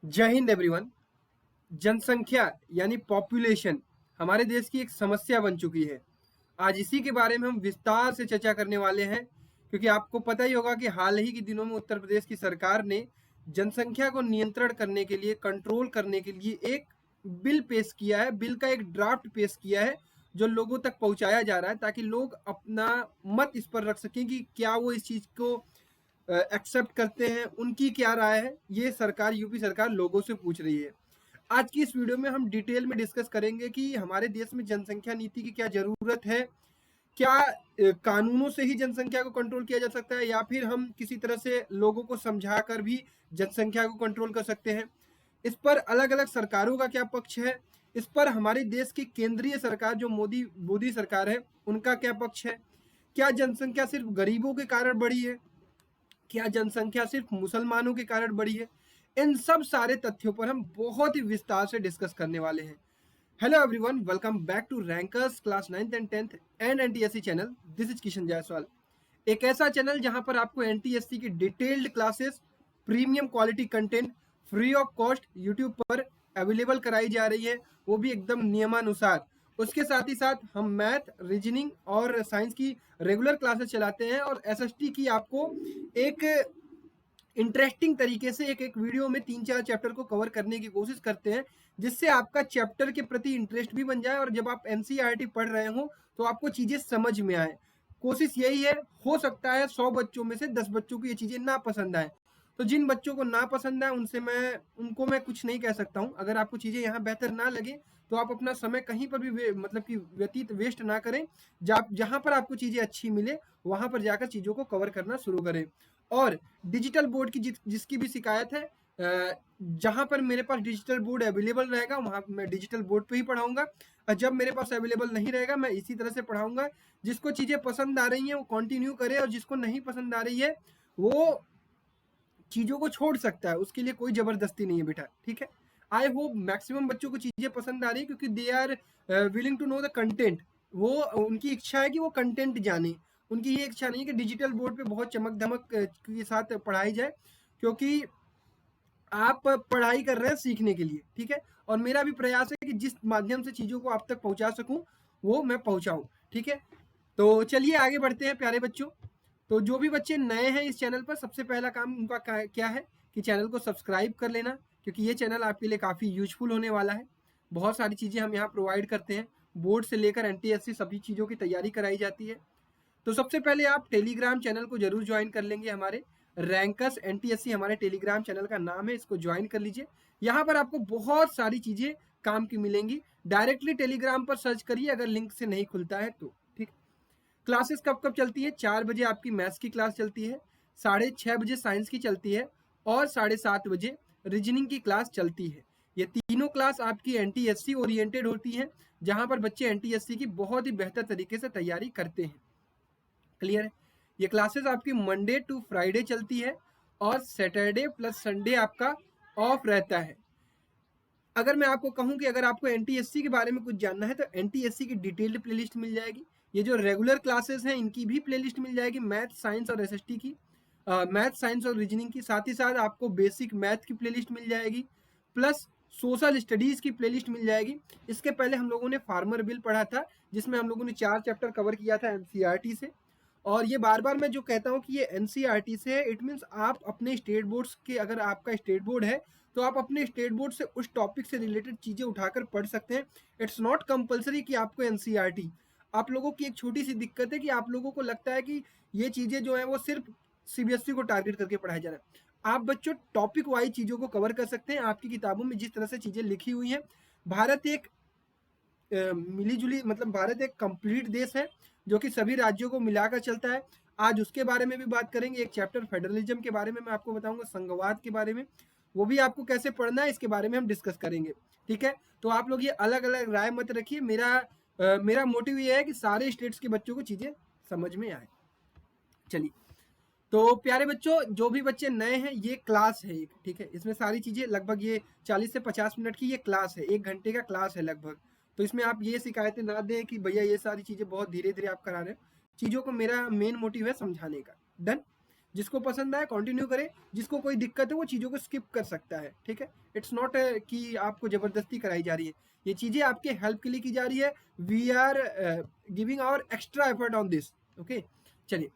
जय हिंद एवरीवन। जनसंख्या यानी पॉपुलेशन हमारे देश की एक समस्या बन चुकी है। आज इसी के बारे में हम विस्तार से चर्चा करने वाले हैं, क्योंकि आपको पता ही होगा कि हाल ही के दिनों में उत्तर प्रदेश की सरकार ने जनसंख्या को नियंत्रण करने के लिए, कंट्रोल करने के लिए एक बिल पेश किया है। बिल का एक ड्राफ्ट पेश किया है जो लोगों तक पहुंचाया जा रहा है, ताकि लोग अपना मत इस पर रख सकें कि क्या वो इस चीज को एक्सेप्ट करते हैं, उनकी क्या राय है। ये सरकार, यूपी सरकार लोगों से पूछ रही है। आज की इस वीडियो में हम डिटेल में डिस्कस करेंगे कि हमारे देश में जनसंख्या नीति की क्या जरूरत है, क्या कानूनों से ही जनसंख्या को कंट्रोल किया जा सकता है, या फिर हम किसी तरह से लोगों को समझा कर भी जनसंख्या को कंट्रोल कर सकते हैं। इस पर अलग अलग सरकारों का क्या पक्ष है, इस पर हमारे देश की केंद्रीय सरकार जो मोदी मोदी सरकार है उनका क्या पक्ष है। क्या जनसंख्या सिर्फ गरीबों के कारण बढ़ी है, क्या जनसंख्या सिर्फ मुसलमानों के कारण बढ़ी है। इन सब सारे तथ्यों पर हम बहुत ही विस्तार से डिस्कस करने वाले हैं। Hello everyone, welcome back to rankers class 9th and 10th and NTSC channel. This is Kishan Jaiswal. एक ऐसा चैनल जहां पर आपको एनटीएससी की detailed classes, premium quality content free of cost YouTube पर अवेलेबल कराई जा रही है, वो भी एकदम नियमानुसार। उसके साथ ही साथ हम मैथ, रीजनिंग और साइंस की रेगुलर क्लासेस चलाते हैं, और एसएसटी की आपको एक इंटरेस्टिंग तरीके से एक एक वीडियो में 3-4 चैप्टर को कवर करने की कोशिश करते हैं, जिससे आपका चैप्टर के प्रति इंटरेस्ट भी बन जाए, और जब आप एनसीईआरटी पढ़ रहे हो तो आपको चीजें समझ में आए। कोशिश यही है, हो सकता है 100 बच्चों में से 10 बच्चों को ये चीजें ना पसंद आए, तो जिन बच्चों को ना पसंद आए उनको मैं कुछ नहीं कह सकता हूँ। अगर आपको चीजें यहाँ बेहतर ना लगे तो आप अपना समय कहीं पर भी मतलब कि व्यतीत वेस्ट ना करें। जहां पर आपको चीजें अच्छी मिले वहां पर जाकर चीजों को कवर करना शुरू करें। और डिजिटल बोर्ड की जिसकी भी शिकायत है, जहां पर मेरे पास डिजिटल बोर्ड अवेलेबल रहेगा वहां मैं डिजिटल बोर्ड पे ही पढ़ाऊंगा, और जब मेरे पास अवेलेबल नहीं रहेगा मैं इसी तरह से पढ़ाऊंगा। जिसको चीजें पसंद आ रही हैं वो कंटिन्यू करे, और जिसको नहीं पसंद आ रही है वो चीजों को छोड़ सकता है। उसके लिए कोई जबरदस्ती नहीं है बेटा, ठीक है। आई होप मैक्सिमम बच्चों को चीजें पसंद आ रही है, क्योंकि they are willing to know the content. वो उनकी इच्छा है कि वो कंटेंट जाने। उनकी ये इच्छा नहीं है कि डिजिटल बोर्ड पे बहुत चमक धमक के साथ पढ़ाई जाए, क्योंकि आप पढ़ाई कर रहे हैं सीखने के लिए, ठीक है। और मेरा भी प्रयास है कि जिस माध्यम से चीजों को आप तक पहुंचा सकूं वो मैं पहुंचाऊं, ठीक है। तो चलिए आगे बढ़ते हैं प्यारे बच्चों। तो जो भी बच्चे नए हैं इस चैनल पर, सबसे पहला काम उनका क्या है कि चैनल को सब्सक्राइब कर लेना, क्योंकि ये चैनल आपके लिए काफ़ी यूजफुल होने वाला है। बहुत सारी चीज़ें हम यहाँ प्रोवाइड करते हैं, बोर्ड से लेकर एनटीएससी सभी चीज़ों की तैयारी कराई जाती है। तो सबसे पहले आप टेलीग्राम चैनल को जरूर ज्वाइन कर लेंगे। हमारे रैंकर्स एनटीएससी हमारे टेलीग्राम चैनल का नाम है, इसको ज्वाइन कर लीजिए। यहाँ पर आपको बहुत सारी चीज़ें काम की मिलेंगी। डायरेक्टली टेलीग्राम पर सर्च करिए अगर लिंक से नहीं खुलता है तो, ठीक। क्लासेस कब कब चलती है? 4 बजे आपकी मैथ्स की क्लास चलती है, 6:30 बजे साइंस की चलती है, और 7:30 बजे रीजनिंग की क्लास चलती है। ये तीनों क्लास आपकी एनटीएससी ओरिएंटेड होती हैं, जहां पर बच्चे एनटीएससी की बहुत ही बेहतर तरीके से तैयारी करते हैं। क्लियर है? ये क्लासेस आपकी मंडे टू फ्राइडे चलती है, और सैटरडे प्लस संडे आपका ऑफ रहता है। अगर मैं आपको कहूं कि अगर आपको एनटीएससी के बारे में कुछ जानना है तो एनटीएससी की डिटेल्ड प्लेलिस्ट मिल जाएगी। ये जो रेगुलर क्लासेस हैं इनकी भी प्लेलिस्ट मिल जाएगी, मैथ, साइंस और एसएसटी की, मैथ, साइंस और रीजनिंग की। साथ ही साथ आपको बेसिक मैथ की प्लेलिस्ट मिल जाएगी, प्लस सोशल स्टडीज की प्लेलिस्ट मिल जाएगी। इसके पहले हम लोगों ने फार्मर बिल पढ़ा था, जिसमें हम लोगों ने 4 चैप्टर कवर किया था एनसीईआरटी से। और ये बार बार मैं जो कहता हूँ कि ये एनसीईआरटी से है, इट मीन्स आप अपने स्टेट बोर्ड्स के, अगर आपका स्टेट बोर्ड है तो आप अपने स्टेट बोर्ड से उस टॉपिक से रिलेटेड चीज़ें उठाकर पढ़ सकते हैं। इट्स नॉट कंपलसरी कि आपको एनसीईआरटी। आप लोगों की एक छोटी सी दिक्कत है कि आप लोगों को लगता है कि ये चीज़ें जो है वो सिर्फ सीबीएसई को टारगेट करके पढ़ाया जा रहा है। आप बच्चों टॉपिक वाइज चीज़ों को कवर कर सकते हैं। आपकी किताबों में जिस तरह से चीज़ें लिखी हुई हैं, भारत एक मिली जुली, मतलब भारत एक कंप्लीट देश है जो कि सभी राज्यों को मिलाकर चलता है। आज उसके बारे में भी बात करेंगे। एक चैप्टर फेडरलिज्म के बारे में मैं आपको बताऊंगा, संघवाद के बारे में, वो भी आपको कैसे पढ़ना है इसके बारे में हम डिस्कस करेंगे, ठीक है। तो आप लोग ये अलग अलग राय मत रखिए। मेरा मोटिव ये है कि सारे स्टेट्स के बच्चों को चीजें समझ में आए। चलिए, तो प्यारे बच्चों, जो भी बच्चे नए हैं, ये क्लास है एक, ठीक है। इसमें सारी चीजें लगभग ये 40 से 50 मिनट की ये क्लास है, 1 घंटे का क्लास है लगभग। तो इसमें आप ये शिकायतें ना दें कि भैया ये सारी चीजें बहुत धीरे धीरे आप करा रहे हैं। चीजों को, मेरा मेन मोटिव है समझाने का। डन। जिसको पसंद आए कंटिन्यू करे, जिसको कोई दिक्कत है वो चीज़ों को स्किप कर सकता है, ठीक है। इट्स नॉट कि आपको ज़बरदस्ती कराई जा रही है, ये चीज़ें आपके हेल्प के लिए की जा रही है। We are giving our extra effort on this, okay. चलिए,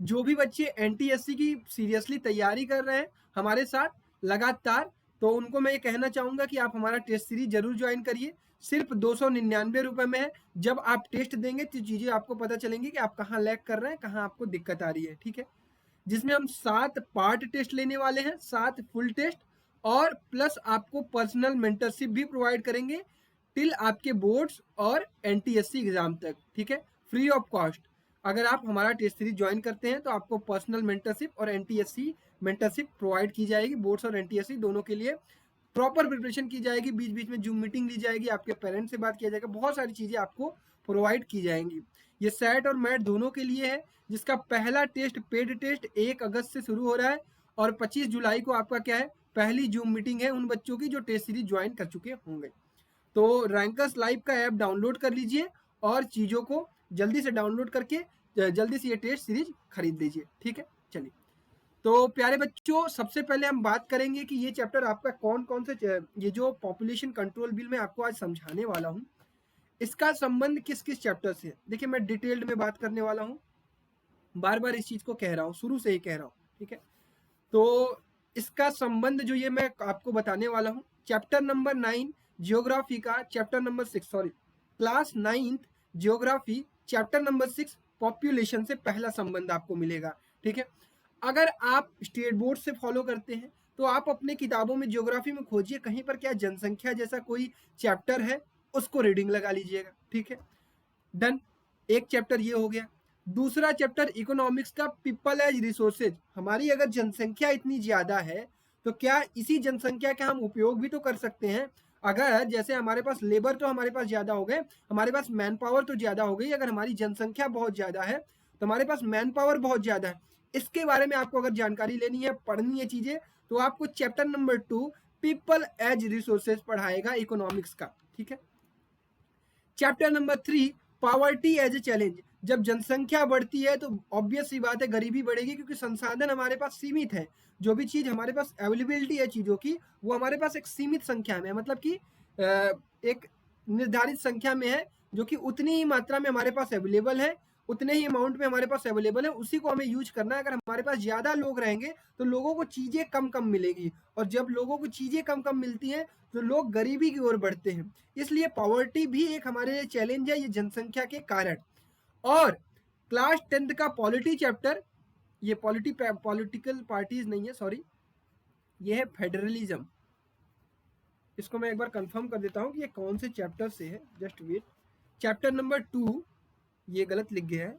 जो भी बच्चे एनटीएससी की सीरियसली तैयारी कर रहे हैं हमारे साथ लगातार, तो उनको मैं ये कहना चाहूँगा कि आप हमारा टेस्ट सीरीज जरूर ज्वाइन करिए। सिर्फ 299 रुपये में है। जब आप टेस्ट देंगे तो चीज़ें आपको पता चलेंगी कि आप कहाँ लैग कर रहे हैं, कहाँ आपको दिक्कत आ रही है, ठीक है। जिसमें हम 7 पार्ट टेस्ट लेने वाले हैं, 7 फुल टेस्ट, और प्लस आपको पर्सनल मेंटरशिप भी प्रोवाइड करेंगे टिल आपके बोर्ड्स और एनटीएससी एग्जाम तक, ठीक है, फ्री ऑफ कॉस्ट। अगर आप हमारा टेस्ट सीरीज ज्वाइन करते हैं तो आपको पर्सनल मेंटरशिप और एनटीएससी मेंटरशिप प्रोवाइड की जाएगी। बोर्ड्स और एनटीएससी दोनों के लिए प्रॉपर प्रिपरेशन की जाएगी, बीच बीच में जूम मीटिंग ली जाएगी, आपके पेरेंट्स से बात किया जाएगा, बहुत सारी चीज़ें आपको प्रोवाइड की जाएंगी। ये सेट और मैट दोनों के लिए है, जिसका पहला टेस्ट पेड टेस्ट 1 अगस्त से शुरू हो रहा है और 25 जुलाई को आपका क्या है, पहली जूम मीटिंग है उन बच्चों की जो टेस्ट सीरीज ज्वाइन कर चुके होंगे। तो रैंकर्स लाइव का ऐप डाउनलोड कर लीजिए और चीज़ों को जल्दी से डाउनलोड करके जल्दी से ये टेस्ट सीरीज खरीद लीजिए, ठीक है। चलिए, तो प्यारे बच्चों, सबसे पहले हम बात करेंगे कि ये चैप्टर आपका कौन कौन से, ये जो पॉपुलेशन कंट्रोल बिल में आपको आज समझाने वाला हूँ, इसका संबंध किस किस चैप्टर से है। देखिए, मैं डिटेल्ड में बात करने वाला हूँ, बार बार इस चीज़ को कह रहा हूँ, शुरू से ही कह रहा हूँ, ठीक है। तो इसका संबंध जो ये मैं आपको बताने वाला हूँ, चैप्टर नंबर 9 जियोग्राफी का, chapter number 6 sorry class 9th geography chapter number 6 population से पहला संबंध आपको मिलेगा, ठीक है। अगर आप स्टेट बोर्ड से फॉलो करते हैं तो आप अपने किताबों में ज्योग्राफी में खोजिए कहीं पर क्या जनसंख्या जैसा कोई चैप्टर है, उसको रीडिंग लगा लीजिएगा, ठीक है। डन, एक चैप्टर ये हो गया। दूसरा चैप्टर इकोनॉमिक्स का पीपल एज रिसोर्सेज। हमारी अगर जनसंख्या इतनी ज़्यादा है तो क्या इसी जनसंख्या का हम उपयोग भी तो कर सकते हैं। अगर जैसे हमारे पास लेबर तो हमारे पास ज़्यादा हो गए, हमारे पास मैन पावर तो ज़्यादा हो गई, अगर हमारी जनसंख्या बहुत ज़्यादा है तो हमारे पास मैन पावर बहुत ज़्यादा है। इसके बारे में आपको अगर जानकारी लेनी है, पढ़नी है चीज़ें, तो आपको chapter number 2 people as resources पढ़ाएगा इकोनॉमिक्स का, ठीक है। Chapter number 3 poverty as a challenge. जब जनसंख्या बढ़ती है तो ऑब्वियस सी बात है गरीबी बढ़ेगी, क्योंकि संसाधन हमारे पास सीमित है। जो भी चीज़ हमारे पास अवेलेबिलिटी है चीज़ों की, वो हमारे पास एक सीमित संख्या में है, मतलब कि एक निर्धारित संख्या में है, जो कि उतनी ही मात्रा में हमारे पास अवेलेबल है, उतने ही अमाउंट में हमारे पास अवेलेबल है, उसी को हमें यूज करना है। अगर हमारे पास ज़्यादा लोग रहेंगे तो लोगों को चीज़ें कम कम मिलेगी, और जब लोगों को चीज़ें कम कम मिलती हैं तो लोग गरीबी की ओर बढ़ते हैं। इसलिए पॉवर्टी भी एक हमारे लिए चैलेंज है, ये जनसंख्या के कारण। और क्लास 10th का पॉलिटी चैप्टर, ये पॉलिटिकल पार्टीज नहीं है, सॉरी, ये है फेडरलिज्म। इसको मैं एक बार कंफर्म कर देता हूँ कि ये कौन से चैप्टर से है, जस्ट वेट। चैप्टर नंबर 2, ये गलत लिख गया है,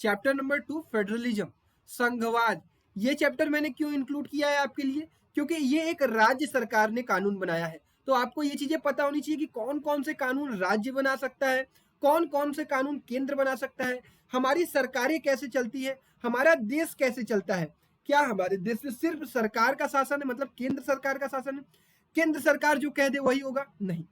चैप्टर नंबर 2 फेडरलिज्म, संघवाद। ये चैप्टर मैंने क्यों इंक्लूड किया है आपके लिए, क्योंकि ये एक राज्य सरकार ने कानून बनाया है। तो आपको ये चीजें पता होनी चाहिए कि कौन कौन से कानून राज्य बना सकता है, कौन कौन से कानून केंद्र बना सकता है, हमारी सरकारें कैसे चलती है, हमारा देश कैसे चलता है। क्या हमारे देश में सिर्फ सरकार का शासन है, मतलब केंद्र सरकार का शासन है, केंद्र सरकार जो कह दे वही होगा? नहीं,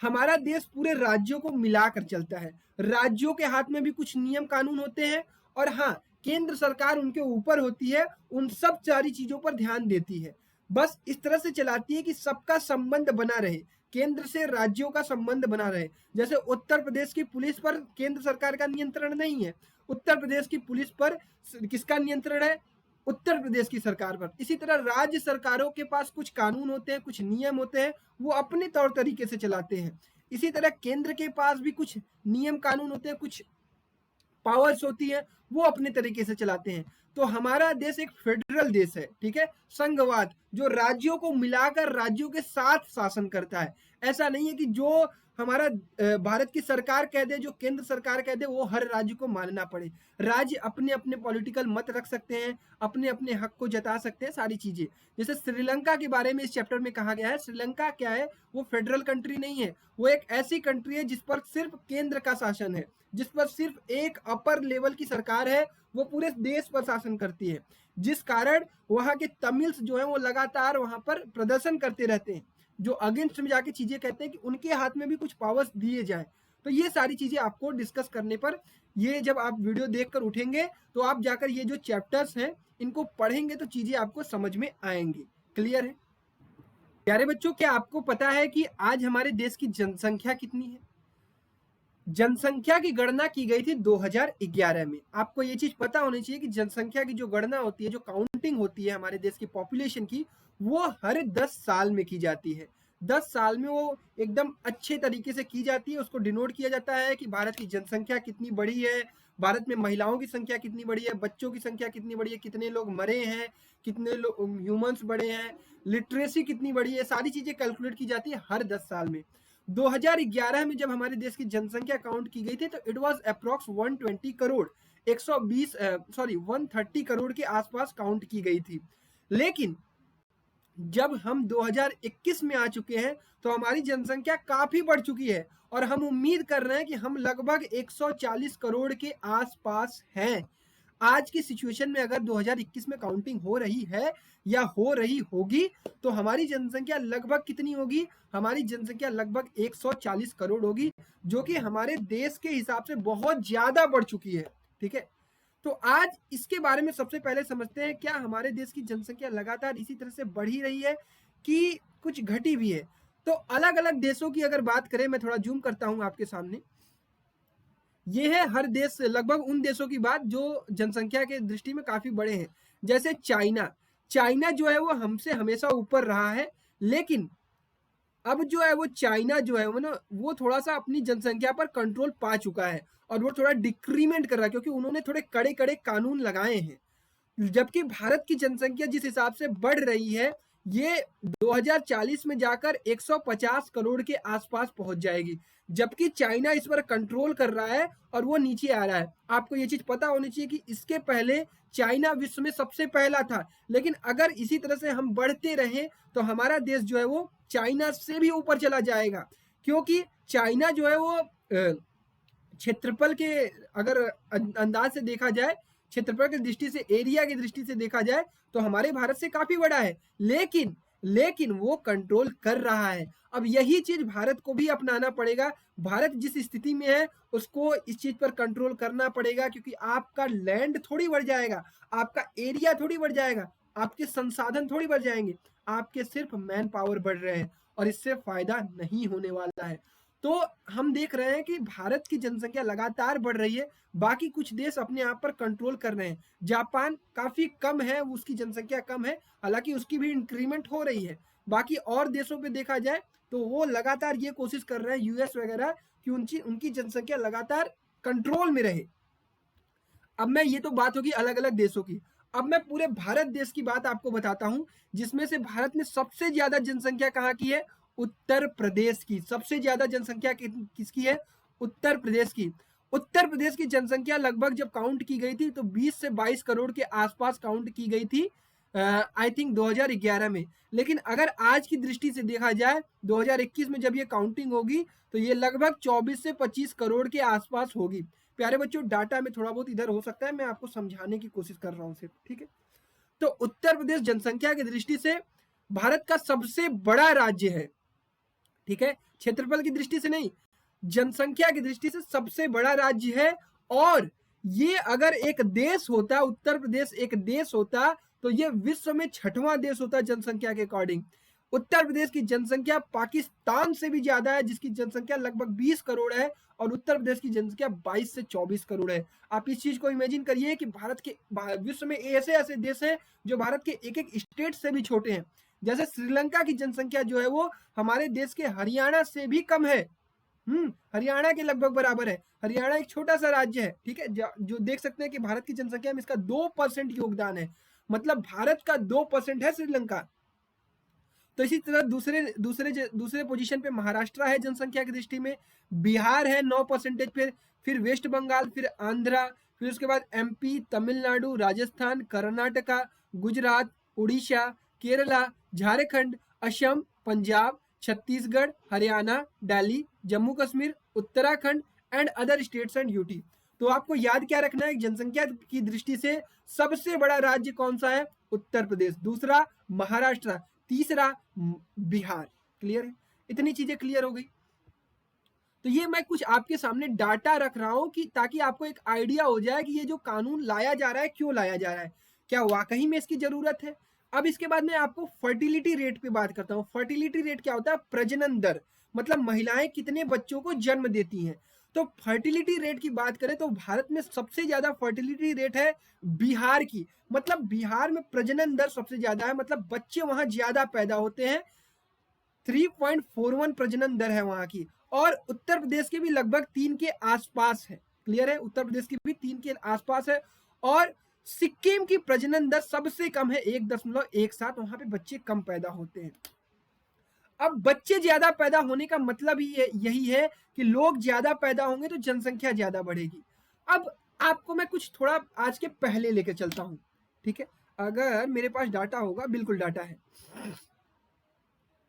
हमारा देश पूरे राज्यों को मिलाकर चलता है। राज्यों के हाथ में भी कुछ नियम कानून होते हैं, और हाँ, केंद्र सरकार उनके ऊपर होती है, उन सब सारी चीजों पर ध्यान देती है। बस इस तरह से चलाती है कि सबका संबंध बना रहे, केंद्र से राज्यों का संबंध बना रहे। जैसे उत्तर प्रदेश की पुलिस पर केंद्र सरकार का नियंत्रण नहीं है, उत्तर प्रदेश की पुलिस पर किसका नियंत्रण है? उत्तर प्रदेश की सरकार पर। इसी तरह राज्य सरकारों के पास कुछ कानून होते हैं, कुछ नियम होते हैं, वो अपने तौर तरीके से चलाते हैं। इसी तरह केंद्र के पास भी कुछ नियम कानून होते हैं, कुछ पावर्स होती है, वो अपने तरीके से चलाते हैं। तो हमारा देश एक फेडरल देश है, ठीक है, संघवाद, जो राज्यों को मिलाकर राज्यों के साथ शासन करता है। ऐसा नहीं है कि जो हमारा भारत की सरकार कह दे, जो केंद्र सरकार कह दे, वो हर राज्य को मानना पड़े। राज्य अपने अपने पॉलिटिकल मत रख सकते हैं, अपने अपने हक को जता सकते हैं, सारी चीजें। जैसे श्रीलंका के बारे में इस चैप्टर में कहा गया है, श्रीलंका क्या है, वो फेडरल कंट्री नहीं है, वो एक ऐसी कंट्री है जिस पर सिर्फ केंद्र का शासन है, जिस पर सिर्फ एक अपर लेवल की सरकार है, वो पूरे देश पर शासन करती है, जिस कारण वहाँ के तमिल्स जो है वो लगातार वहाँ पर प्रदर्शन करते रहते हैं, जो अगेंस्ट में जाके चीजें कहते हैं कि उनके हाथ में भी कुछ पावर्स दिए जाए। तो ये सारी चीजें आपको डिस्कस करने पर ये जब आप वीडियो देखकर उठेंगे तो आप जाकर ये जो चैप्टर्स हैं इनको पढ़ेंगे तो चीजें आपको समझ में आएंगी। क्लियर है? प्यारे बच्चों, क्या आपको पता है कि आज हमारे देश की जनसंख्या कितनी है? जनसंख्या की गणना की गई थी 2011 में। आपको ये चीज पता होनी चाहिए कि जनसंख्या की जो गणना होती है, जो काउंटिंग होती है हमारे देश की पॉपुलेशन की, वो हर 10 साल में की जाती है। 10 साल में वो एकदम अच्छे तरीके से की जाती है। उसको डिनोट किया जाता है कि भारत की जनसंख्या कितनी बढ़ी है, भारत में महिलाओं की संख्या कितनी बढ़ी है, बच्चों की संख्या कितनी बढ़ी है, कितने लोग मरे हैं, कितने लोग ह्यूमंस बढ़े हैं, लिटरेसी कितनी बढ़ी है, सारी चीजें कैलकुलेट की जाती है हर 10 साल में। 2011 में जब हमारे देश की जनसंख्या काउंट की गई थी तो it was approx 120 crore, 130 crore के आसपास काउंट की गई थी। लेकिन जब हम 2021 में आ चुके हैं तो हमारी जनसंख्या काफी बढ़ चुकी है और हम उम्मीद कर रहे हैं कि हम लगभग 140 करोड़ के आसपास हैं। आज की सिचुएशन में अगर 2021 में काउंटिंग हो रही है या हो रही होगी तो हमारी जनसंख्या लगभग कितनी होगी? हमारी जनसंख्या लगभग 140 करोड़ होगी, जो कि हमारे देश के हिसाब से बहुत ज्यादा बढ़ चुकी है। ठीक है, तो आज इसके बारे में सबसे पहले समझते हैं, क्या हमारे देश की जनसंख्या लगातार इसी तरह से बढ़ ही रही है कि कुछ घटी भी है? तो अलग अलग देशों की अगर बात करें, मैं थोड़ा जूम करता हूं आपके सामने। ये है हर देश, लगभग उन देशों की बात जो जनसंख्या के दृष्टि में काफी बड़े हैं। जैसे चाइना, चाइना जो है वो हमसे हमेशा ऊपर रहा है, लेकिन अब जो है वो चाइना जो है वो ना, वो थोड़ा सा अपनी जनसंख्या पर कंट्रोल पा चुका है और वो थोड़ा डिक्रीमेंट कर रहा है, क्योंकि उन्होंने थोड़े कड़े कड़े कानून लगाए हैं। जबकि भारत की जनसंख्या जिस हिसाब से बढ़ रही है, ये 2040 में जाकर 150 करोड़ के आसपास पहुंच जाएगी, जबकि चाइना इस पर कंट्रोल कर रहा है और वो नीचे आ रहा है। आपको ये चीज पता होनी चाहिए कि इसके पहले चाइना विश्व में सबसे पहला था, लेकिन अगर इसी तरह से हम बढ़ते रहे तो हमारा देश जो है वो चाइना से भी ऊपर चला जाएगा, क्योंकि चाइना जो है वो क्षेत्रफल के अगर अंदाज से देखा जाए, क्षेत्रफल की दृष्टि से, एरिया की दृष्टि से देखा जाए तो हमारे भारत से काफी बड़ा है, लेकिन वो कंट्रोल कर रहा है। अब यही चीज भारत को भी अपनाना पड़ेगा। भारत जिस स्थिति में है उसको इस चीज पर कंट्रोल करना पड़ेगा, क्योंकि आपका लैंड थोड़ी बढ़ जाएगा, आपका एरिया थोड़ी बढ़ जाएगा, आपके संसाधन थोड़ी बढ़ जाएंगे, आपके सिर्फ मैन पावर बढ़ रहे हैं और इससे फायदा नहीं होने वाला है। तो हम देख रहे हैं कि भारत की जनसंख्या लगातार बढ़ रही है, बाकी कुछ देश अपने आप पर कंट्रोल कर रहे हैं। जापान काफी कम है, उसकी जनसंख्या कम है, हालांकि उसकी भी इंक्रीमेंट हो रही है। बाकी और देशों पे देखा जाए तो वो लगातार ये कोशिश कर रहे हैं, यूएस वगैरह, कि उनकी जनसंख्या लगातार कंट्रोल में रहे। अब मैं, ये तो बात होगी अलग अलग देशों की, अब मैं पूरे भारत देश की बात आपको बताता हूं, जिसमें से भारत ने सबसे ज्यादा जनसंख्या कहाँ की है? उत्तर प्रदेश की। सबसे ज्यादा जनसंख्या किसकी है? उत्तर प्रदेश की। उत्तर प्रदेश की जनसंख्या लगभग जब काउंट की गई थी तो 20 से 22 करोड़ के आसपास काउंट की गई थी, आई थिंक 2011 में। लेकिन अगर आज की दृष्टि से देखा जाए 2021 में जब ये काउंटिंग होगी तो ये लगभग 24 से 25 करोड़ के आसपास होगी। प्यारे बच्चों, डाटा में थोड़ा बहुत इधर हो सकता है, मैं आपको समझाने की कोशिश कर रहा हूं सिर्फ। ठीक है, तो उत्तर प्रदेश जनसंख्या की दृष्टि से भारत का सबसे बड़ा राज्य है। ठीक है, क्षेत्रफल की दृष्टि से नहीं, जनसंख्या की दृष्टि से सबसे बड़ा राज्य है। और ये अगर एक देश होता, उत्तर प्रदेश एक देश होता, तो ये विश्व में 6वां देश होता जनसंख्या के अकॉर्डिंग। उत्तर प्रदेश की जनसंख्या पाकिस्तान से भी ज्यादा है, जिसकी जनसंख्या लगभग 20 करोड़ है, और उत्तर प्रदेश की जनसंख्या 22 से 24 करोड़ है। आप इस चीज को इमेजिन करिए कि भारत के, विश्व में ऐसे ऐसे देश हैं जो भारत के एक एक स्टेट से भी छोटे हैं। जैसे श्रीलंका की जनसंख्या जो है वो हमारे देश के हरियाणा से भी कम है। हरियाणा के लगभग बराबर है। हरियाणा एक छोटा सा राज्य है, ठीक है, जो देख सकते हैं कि भारत की जनसंख्या में इसका 2% योगदान है, मतलब भारत का 2% है श्रीलंका। तो इसी तरह दूसरे पोजीशन पे महाराष्ट्र है जनसंख्या की दृष्टि में, बिहार है 9% पे, फिर वेस्ट बंगाल, फिर आंध्रा, फिर उसके बाद MP, Tamil Nadu, Rajasthan, Karnataka, Gujarat, Orissa, Kerala, Jharkhand, Assam, Punjab, Chhattisgarh, Haryana, Delhi, Jammu Kashmir, Uttarakhand and other states and UT. तो आपको याद क्या रखना है, जनसंख्या की दृष्टि से सबसे बड़ा राज्य कौन सा है? उत्तर प्रदेश, दूसरा महाराष्ट्र, तीसरा बिहार। क्लियर है? इतनी चीजें क्लियर हो गई। तो ये मैं कुछ आपके सामने डाटा रख रहा हूँ कि ताकि आपको एक आइडिया हो जाए कि ये जो कानून लाया जा रहा है क्यों लाया जा रहा है, क्या वाकई में इसकी जरूरत है। अब इसके बाद मैं आपको फर्टिलिटी रेट पे बात करता हूँ। फर्टिलिटी रेट क्या होता है? प्रजनन दर, मतलब महिलाएं कितने बच्चों को जन्म देती हैं। तो फर्टिलिटी रेट की बात करें तो भारत में सबसे ज्यादा फर्टिलिटी रेट है बिहार की, मतलब बिहार में प्रजनन दर सबसे ज्यादा है, मतलब बच्चे वहां ज्यादा पैदा होते हैं। 3.41 प्रजनन दर है वहां की। और उत्तर प्रदेश के भी लगभग 3 के आसपास है। क्लियर है? उत्तर प्रदेश की भी 3 के आसपास है। और सिक्किम की प्रजनन दर सबसे कम है, 1.17। वहां पे बच्चे कम पैदा होते हैं। अब बच्चे ज्यादा पैदा होने का मतलब ही यही है कि लोग ज्यादा पैदा होंगे तो जनसंख्या ज्यादा बढ़ेगी। अब आपको मैं कुछ थोड़ा आज के पहले लेकर चलता हूं, ठीक है? अगर मेरे पास डाटा होगा, बिल्कुल डाटा है,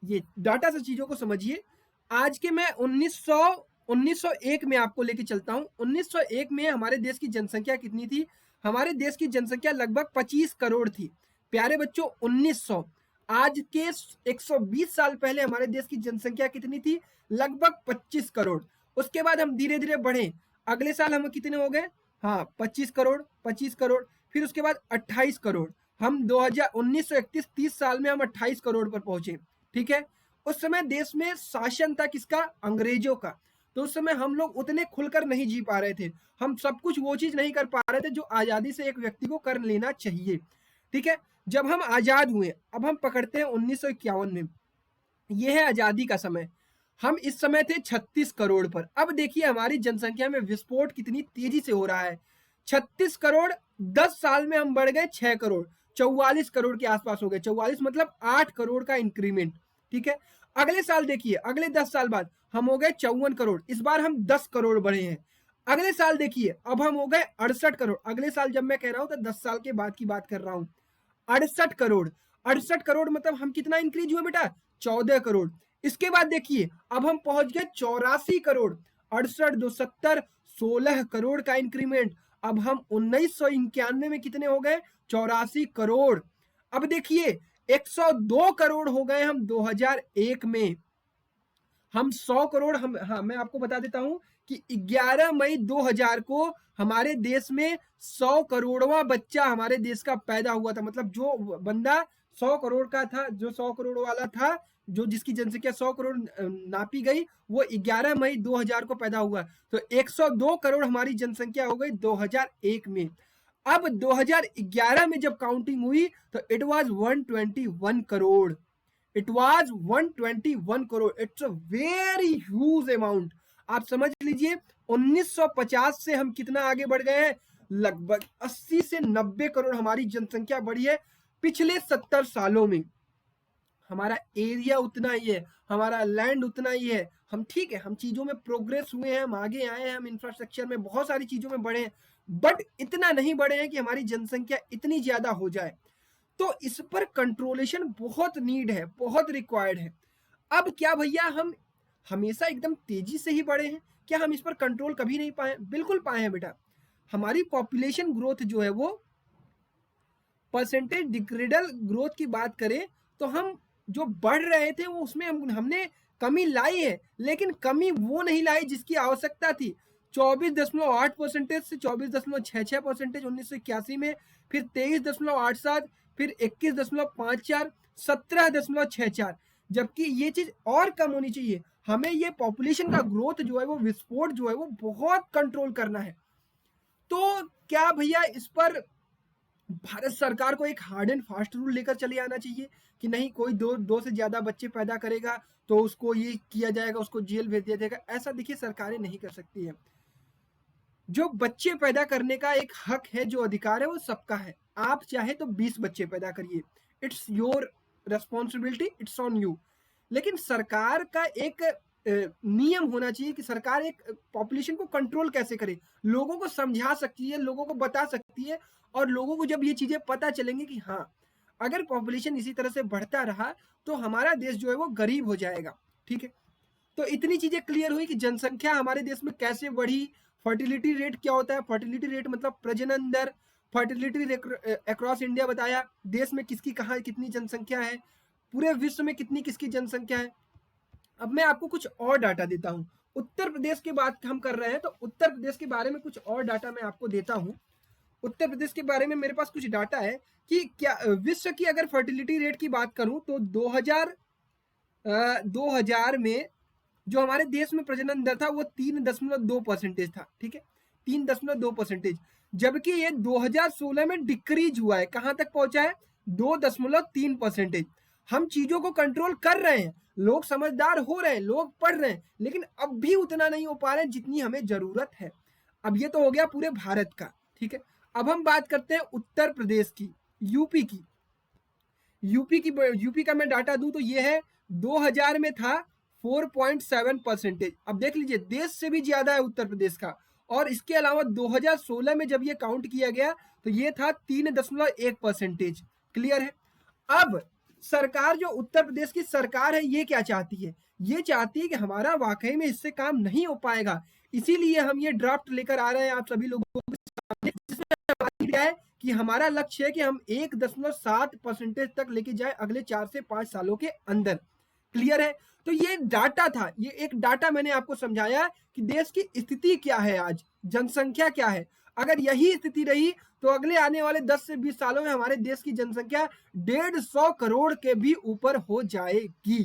ये डाटा से चीजों को समझिए। आज के मैं 1901 में आपको लेके चलता हूं। 1901 में हमारे देश की जनसंख्या कितनी थी? हमारे देश की जनसंख्या लगभग 25 करोड़ थी। प्यारे बच्चों, 1900, आज के 120 साल पहले हमारे देश की जनसंख्या कितनी थी? लगभग 25 करोड़। उसके बाद हम धीरे धीरे बढ़े, अगले साल हम कितने हो गए? हाँ, 25 करोड़, 25 करोड़, फिर उसके बाद 28 करोड़। हम 1931 30 साल में हम 28 करोड़ पर पहुंचे, ठीक है? उस समय देश में शासन था किसका? अंग्रेजों का। तो उस समय हम लोग उतने खुलकर नहीं जी पा रहे थे, हम सब कुछ वो चीज नहीं कर पा रहे थे जो आजादी से एक व्यक्ति को कर लेना चाहिए, ठीक है? जब हम आजाद हुए, अब हम पकड़ते हैं 1951 में, यह है आजादी का समय। हम इस समय थे 36 करोड़ पर। अब देखिए हमारी जनसंख्या में विस्फोट कितनी तेजी से हो रहा है। 36 करोड़, 10 साल में हम बढ़ गए 6 करोड़, 44 करोड़ के आसपास हो गए। 44 मतलब 8 करोड़ का इंक्रीमेंट, ठीक है? अगले साल देखिए, अगले 10 साल बाद हम हो गए 54 करोड़, इस बार हम 10 करोड़ बढ़े हैं। अगले साल देखिए, अब हम हो गए 68 करोड़। अगले साल जब मैं कह रहा हूं तो 10 साल के बाद की बात कर रहा हूं। 68 करोड़, 68 करोड़ मतलब हम कितना इंक्रीज हुए बेटा? 14 करोड़। इसके बाद देखिए, अब हम पहुंच गए 84 करोड़। 68 2 70, 16 करोड़ का इंक्रीमेंट। अब हम 1991 में कितने हो गए? 84 करोड़। अब देखिए 102 करोड़ हो गए हम 2001 में। हम 100 करोड़, हम, हाँ मैं आपको बता देता हूं कि 11 मई 2000 को हमारे देश में 100 करोड़वा बच्चा हमारे देश का पैदा हुआ था। मतलब जो बंदा 100 करोड़ का था, जो 100 करोड़ वाला था, जो जिसकी जनसंख्या 100 करोड़ नापी गई, वो 11 मई 2000 को पैदा हुआ। तो 102 करोड़ हमारी जनसंख्या हो गई 2001 में। अब 2011 में जब काउंटिंग हुई तो it was 121 crore. It was 121 crore. It's a very huge amount. आप समझ लीजिए 1950 से हम कितना आगे बढ़ गए हैं? लगभग 80 से 90 करोड़ हमारी जनसंख्या बढ़ी है पिछले 70 सालों में। हमारा एरिया उतना ही है, हमारा लैंड उतना ही है। हम ठीक है, हम चीजों में प्रोग्रेस हुए हैं, हम आगे आए हैं, हम इंफ्रास्ट्रक्चर में बहुत सारी चीजों में बढ़े हैं, बट इतना नहीं बढ़े हैं कि हमारी जनसंख्या इतनी ज्यादा हो जाए। तो इस पर कंट्रोलेशन बहुत नीड है, बहुत रिक्वायर्ड है। अब क्या भैया हम हमेशा एकदम तेजी से ही बढ़े हैं? क्या हम इस पर कंट्रोल कभी नहीं पाए? बिल्कुल पाए हैं बेटा। हमारी पॉपुलेशन ग्रोथ जो है वो परसेंटेज डिक्रीडल ग्रोथ की बात करें तो हम जो बढ़ रहे थे वो उसमें हमने कमी लाई है, लेकिन कमी वो नहीं लाई जिसकी आवश्यकता थी। 24.8% से 24.66% 1981 में, फिर 23.87, फिर 21.54, 17.64, जबकि ये चीज और कम होनी चाहिए। हमें ये पॉपुलेशन का ग्रोथ जो है वो विस्फोट जो है वो बहुत कंट्रोल करना है। तो क्या भैया इस पर भारत सरकार को एक हार्ड एंड फास्ट रूल लेकर चले आना चाहिए कि नहीं, कोई दो से ज्यादा बच्चे पैदा करेगा तो उसको ये किया जाएगा, उसको जेल भेज दिया जाएगा? ऐसा देखिए सरकारें नहीं कर सकती है। जो बच्चे पैदा करने का एक हक है, जो अधिकार है, वो सबका है। आप चाहे तो 20 बच्चे पैदा करिए, it's your responsibility, it's on you. लेकिन सरकार का एक नियम होना चाहिए कि सरकार एक पॉपुलेशन को कंट्रोल कैसे करे, लोगों को समझा सकती है, लोगों को बता सकती है। और लोगों को जब ये चीजें पता चलेंगी कि हाँ, अगर पॉपुलेशन इसी तरह से बढ़ता रहा तो हमारा देश जो है वो गरीब हो जाएगा, ठीक है? तो इतनी चीजें क्लियर हुई कि जनसंख्या हमारे देश में कैसे बढ़ी। फर्टिलिटी रेट क्या होता है? फर्टिलिटी रेट मतलब प्रजनन दर। फर्टिलिटी अक्रॉस इंडिया बताया, देश में किसकी कहाँ कितनी जनसंख्या है, पूरे विश्व में कितनी किसकी जनसंख्या है। अब मैं आपको कुछ और डाटा देता हूँ। उत्तर प्रदेश की बात हम कर रहे हैं, तो उत्तर प्रदेश के बारे में कुछ और डाटा मैं आपको देता हूं। उत्तर प्रदेश के बारे में मेरे पास कुछ डाटा है कि क्या विश्व की अगर फर्टिलिटी रेट की बात करूं तो 2000 में जो हमारे देश में प्रजनन दर था वो 3.2% था। ठीक है, 3.2%, जबकि ये 2016 में डिक्रीज हुआ है, कहां तक पहुंचा है, 2.3%। हम चीजों को कंट्रोल कर रहे हैं, लोग समझदार हो रहे हैं, लोग पढ़ रहे हैं, लेकिन अब भी उतना नहीं हो पा रहे हैं जितनी हमें जरूरत है। अब ये तो हो गया पूरे भारत का। ठीक है, अब हम बात करते हैं उत्तर प्रदेश की, यूपी की। यूपी का मैं डाटा दूं तो ये है 2000 में था 4.7%। अब देख लीजिए, देश से भी ज्यादा है उत्तर प्रदेश का। और इसके अलावा 2016 में जब ये काउंट किया गया तो ये था 3.1%। क्लियर है। अब सरकार, जो उत्तर प्रदेश की सरकार है, ये क्या चाहती है, ये चाहती है कि हमारा वाकई में इससे काम नहीं हो पाएगा, इसीलिए हम ये ड्राफ्ट लेकर आ रहे हैं आप सभी लोगों के सामने, जिसमें क्या है कि हमारा लक्ष्य है कि हम 1.7% तक लेके जाए अगले 4 से 5 सालों के अंदर। क्लियर है। तो ये डाटा था, ये एक डाटा मैंने आपको समझाया कि देश की स्थिति क्या है, आज जनसंख्या क्या है। अगर यही स्थिति रही तो अगले आने वाले 10 से 20 सालों में हमारे देश की जनसंख्या 150 करोड़ के भी ऊपर हो जाएगी।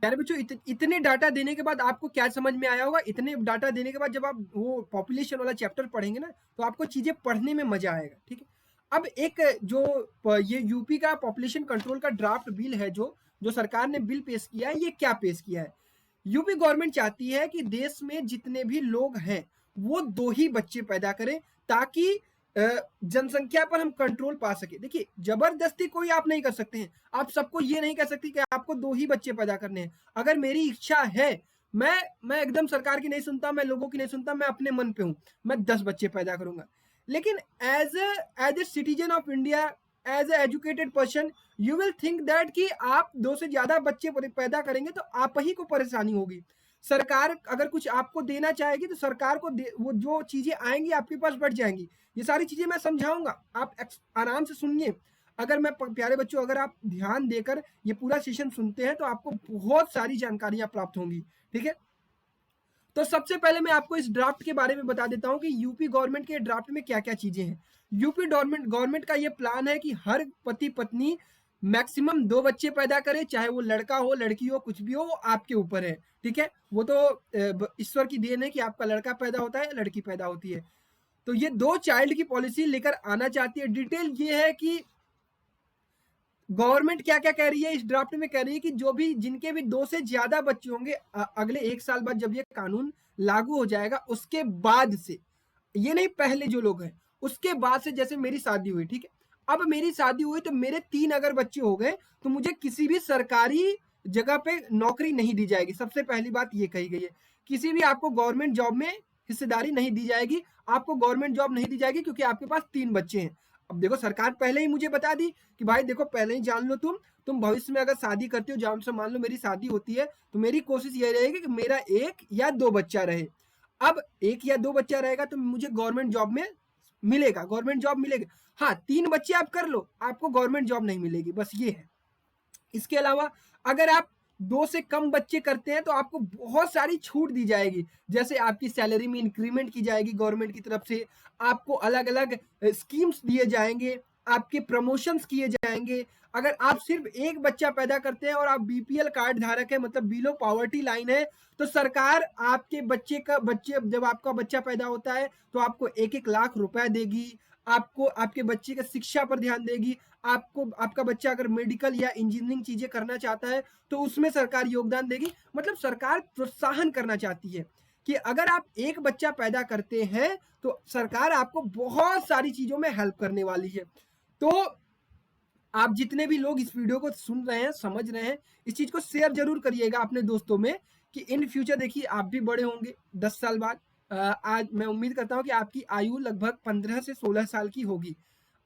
प्यारे बच्चों, इतने डाटा देने के बाद आपको क्या समझ में आया होगा, इतने डाटा देने के बाद जब आप वो पॉपुलेशन वाला चैप्टर पढ़ेंगे ना तो आपको चीजें पढ़ने में मजा आएगा। ठीक है, अब एक जो ये यूपी का पॉपुलेशन कंट्रोल का ड्राफ्ट बिल है, जो सरकार ने बिल पेश किया है, ये क्या पेश किया है। यूपी गवर्नमेंट चाहती है कि देश में जितने भी लोग हैं वो 2 ही बच्चे पैदा करें, ताकि जनसंख्या पर हम कंट्रोल पा सके। देखिए, जबरदस्ती कोई आप नहीं कर सकते हैं, आप सबको ये नहीं कह सकते कि आपको 2 ही बच्चे पैदा करने हैं। अगर मेरी इच्छा है, मैं एकदम सरकार की नहीं सुनता, मैं लोगों की नहीं सुनता, मैं अपने मन पे हूं, मैं 10 बच्चे पैदा करूंगा। लेकिन as a citizen of India, as a educated person, you will think that कि आप 2 से ज्यादा बच्चे पैदा करेंगे तो आप ही को परेशानी होगी। सरकार अगर कुछ आपको देना चाहेगी तो सरकार को वो जो चीजें आएंगी आपके पास बढ़ जाएंगी। ये सारी चीजें मैं समझाऊंगा, आप आराम से सुनिए। अगर मैं प्यारे बच्चों, अगर आप ध्यान देकर ये पूरा सेशन सुनते हैं तो आपको बहुत सारी जानकारियां प्राप्त होंगी। ठीक है, तो सबसे पहले मैं आपको इस ड्राफ्ट के बारे में बता देता हूं कि यूपी गवर्नमेंट के ड्राफ्ट में क्या क्या चीजें हैं। यूपी गवर्नमेंट का ये प्लान है कि हर पति पत्नी मैक्सिमम 2 बच्चे पैदा करे, चाहे वो लड़का हो लड़की हो कुछ भी हो, वो आपके ऊपर है। ठीक है, वो तो ईश्वर की देन है कि आपका लड़का पैदा होता है लड़की पैदा होती है। तो ये 2 चाइल्ड की पॉलिसी लेकर आना चाहती है। डिटेल ये है कि गवर्नमेंट क्या क्या कह रही है, इस ड्राफ्ट में कह रही है कि जो भी जिनके भी 2 से ज्यादा बच्चे होंगे, अगले 1 साल बाद जब ये कानून लागू हो जाएगा उसके बाद से, ये नहीं पहले जो लोग हैं उसके बाद से, जैसे मेरी शादी हुई, ठीक है, अब मेरी शादी हुई तो मेरे 3 अगर बच्चे हो गए तो मुझे किसी भी सरकारी जगह पे नौकरी नहीं दी जाएगी। सबसे पहली बात ये कही गई है, किसी भी आपको गवर्नमेंट जॉब में हिस्सेदारी नहीं दी जाएगी, आपको गवर्नमेंट जॉब नहीं दी जाएगी क्योंकि आपके पास 3 बच्चे हैं। अब देखो, सरकार पहले ही मुझे बता दी कि भाई देखो, पहले ही जान लो, तुम भविष्य में अगर शादी करते हो, जान से मान लो मेरी शादी होती है तो मेरी कोशिश ये रहेगी कि मेरा 1 या 2 बच्चा रहे। अब 1 या 2 बच्चा रहेगा तो मुझे गवर्नमेंट जॉब में मिलेगा, गवर्नमेंट जॉब मिलेगी। हाँ, 3 बच्चे आप कर लो, आपको गवर्नमेंट जॉब नहीं मिलेगी, बस ये है। इसके अलावा अगर आप 2 से कम बच्चे करते हैं तो आपको बहुत सारी छूट दी जाएगी, जैसे आपकी सैलरी में इंक्रीमेंट की जाएगी गवर्नमेंट की तरफ से, आपको अलग अलग स्कीम्स दिए जाएंगे, आपके प्रमोशंस किए जाएंगे। अगर आप सिर्फ 1 बच्चा पैदा करते हैं और आप बीपीएल कार्ड धारक है, मतलब बिलो पॉवर्टी लाइन है, तो सरकार आपके बच्चे जब आपका बच्चा पैदा होता है तो आपको 1-1 लाख रुपए देगी, आपको आपके बच्चे की शिक्षा पर ध्यान देगी, आपको आपका बच्चा अगर मेडिकल या इंजीनियरिंग चीजें करना चाहता है तो उसमें सरकार योगदान देगी। मतलब सरकार प्रोत्साहन करना चाहती है कि अगर आप 1 बच्चा पैदा करते हैं तो सरकार आपको बहुत सारी चीजों में हेल्प करने वाली है। तो आप जितने भी लोग इस वीडियो को सुन रहे हैं, समझ रहे हैं, इस चीज को शेयर जरूर करिएगा अपने दोस्तों में कि इन फ्यूचर देखिए आप भी बड़े होंगे 10 साल बाद। आज मैं उम्मीद करता हूं कि आपकी आयु लगभग 15 से 16 साल की होगी।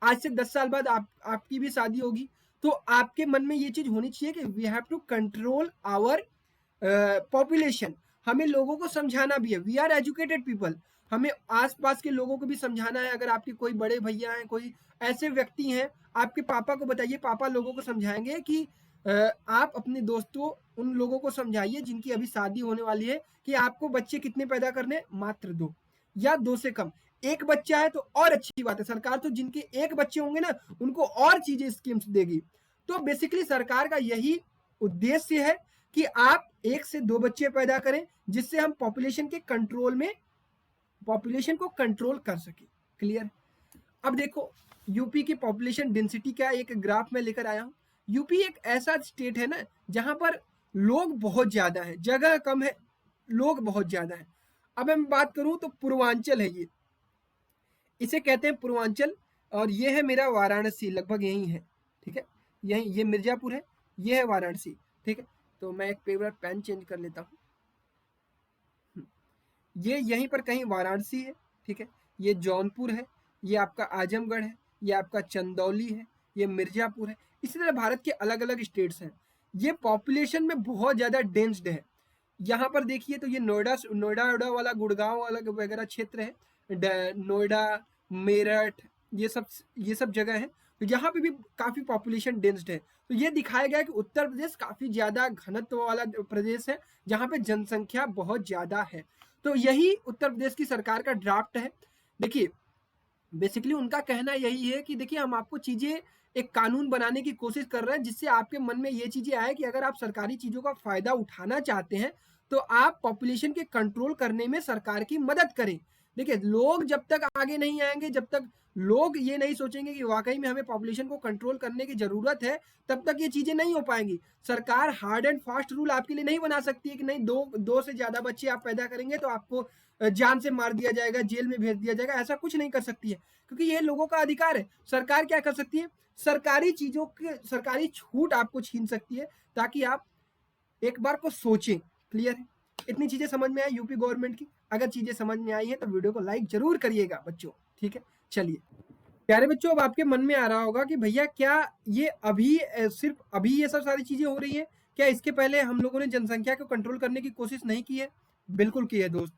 आज से 10 साल बाद आपकी भी शादी होगी, तो आपके मन में ये चीज होनी चाहिए कि we have to control our population. हमें लोगों को समझाना भी है, वी आर एजुकेटेड पीपल, हमें आसपास के लोगों को भी समझाना है। अगर आपके कोई बड़े भैया हैं, कोई ऐसे व्यक्ति हैं, आपके पापा को बताइए, पापा लोगों को समझाएंगे कि आप अपने दोस्तों उन लोगों को समझाइए जिनकी अभी शादी होने वाली है कि आपको बच्चे कितने पैदा करने, मात्र 2 या 2 से कम। एक बच्चा है तो और अच्छी बात है, सरकार तो जिनके एक बच्चे होंगे ना उनको और चीजें स्कीम्स देगी। तो बेसिकली सरकार का यही उद्देश्य है कि आप 1 से 2 बच्चे पैदा करें, जिससे हम पॉपुलेशन को कंट्रोल कर सके। क्लियर? अब देखो यूपी की पॉपुलेशन डेंसिटी का एक ग्राफ में लेकर आया हूं। यूपी एक ऐसा स्टेट है ना जहां पर लोग बहुत ज्यादा है, जगह कम है, लोग बहुत ज्यादा है। अब मैं बात करूं तो पूर्वांचल है ये, इसे कहते हैं पूर्वांचल, और ये है मेरा वाराणसी, लगभग यही है। ठीक है, यही ये मिर्जापुर है, ये है वाराणसी। ठीक है, तो मैं एक पेपर पेन चेंज कर लेता हूँ। ये यहीं पर कहीं वाराणसी है। ठीक है, ये जौनपुर है, ये आपका आजमगढ़ है, ये आपका चंदौली है, ये मिर्जापुर है। इसी तरह भारत के अलग अलग स्टेट्स हैं। ये पॉपुलेशन में बहुत ज़्यादा डेंस्ड है। यहाँ पर देखिए तो ये नोएडा वाला, गुड़गांव वाला वगैरह क्षेत्र है, नोएडा, मेरठ, ये सब जगह है। तो यहाँ पे भी काफ़ी पॉपुलेशन डेंस्ड है। तो ये दिखाया गया कि उत्तर प्रदेश काफ़ी ज़्यादा घनत्व वाला प्रदेश है, जहाँ पे जनसंख्या बहुत ज़्यादा है। तो यही उत्तर प्रदेश की सरकार का ड्राफ्ट है। देखिए बेसिकली उनका कहना यही है कि देखिए हम आपको चीजें, एक कानून बनाने की कोशिश कर रहे हैं जिससे आपके मन में ये चीजें आए कि अगर आप सरकारी चीजों का फायदा उठाना चाहते हैं तो आप पॉपुलेशन के कंट्रोल करने में सरकार की मदद करें। देखिए लोग जब तक आगे नहीं आएंगे, जब तक लोग ये नहीं सोचेंगे कि वाकई में हमें पॉपुलेशन को कंट्रोल करने की जरूरत है, तब तक ये चीजें नहीं हो पाएंगी। सरकार हार्ड एंड फास्ट रूल आपके लिए नहीं बना सकती है कि नहीं दो से ज्यादा बच्चे आप पैदा करेंगे तो आपको जान से मार दिया जाएगा, जेल में भेज दिया जाएगा, ऐसा कुछ नहीं कर सकती है, क्योंकि ये लोगों का अधिकार है। सरकार क्या कर सकती है, सरकारी चीजों के सरकारी छूट आपको छीन सकती है, ताकि आप एक बार को सोचें। क्लियर है? इतनी चीजें समझ में आई यूपी गवर्नमेंट की? अगर चीजें समझ में आई है तो वीडियो को लाइक जरूर करिएगा बच्चों। ठीक है, चलिए प्यारे बच्चों, अब आपके मन में आ रहा होगा कि भैया क्या ये अभी सिर्फ अभी ये सब सारी चीजें हो रही है, क्या इसके पहले हम लोगों ने जनसंख्या को कंट्रोल करने की कोशिश नहीं की है? बिल्कुल की है दोस्त।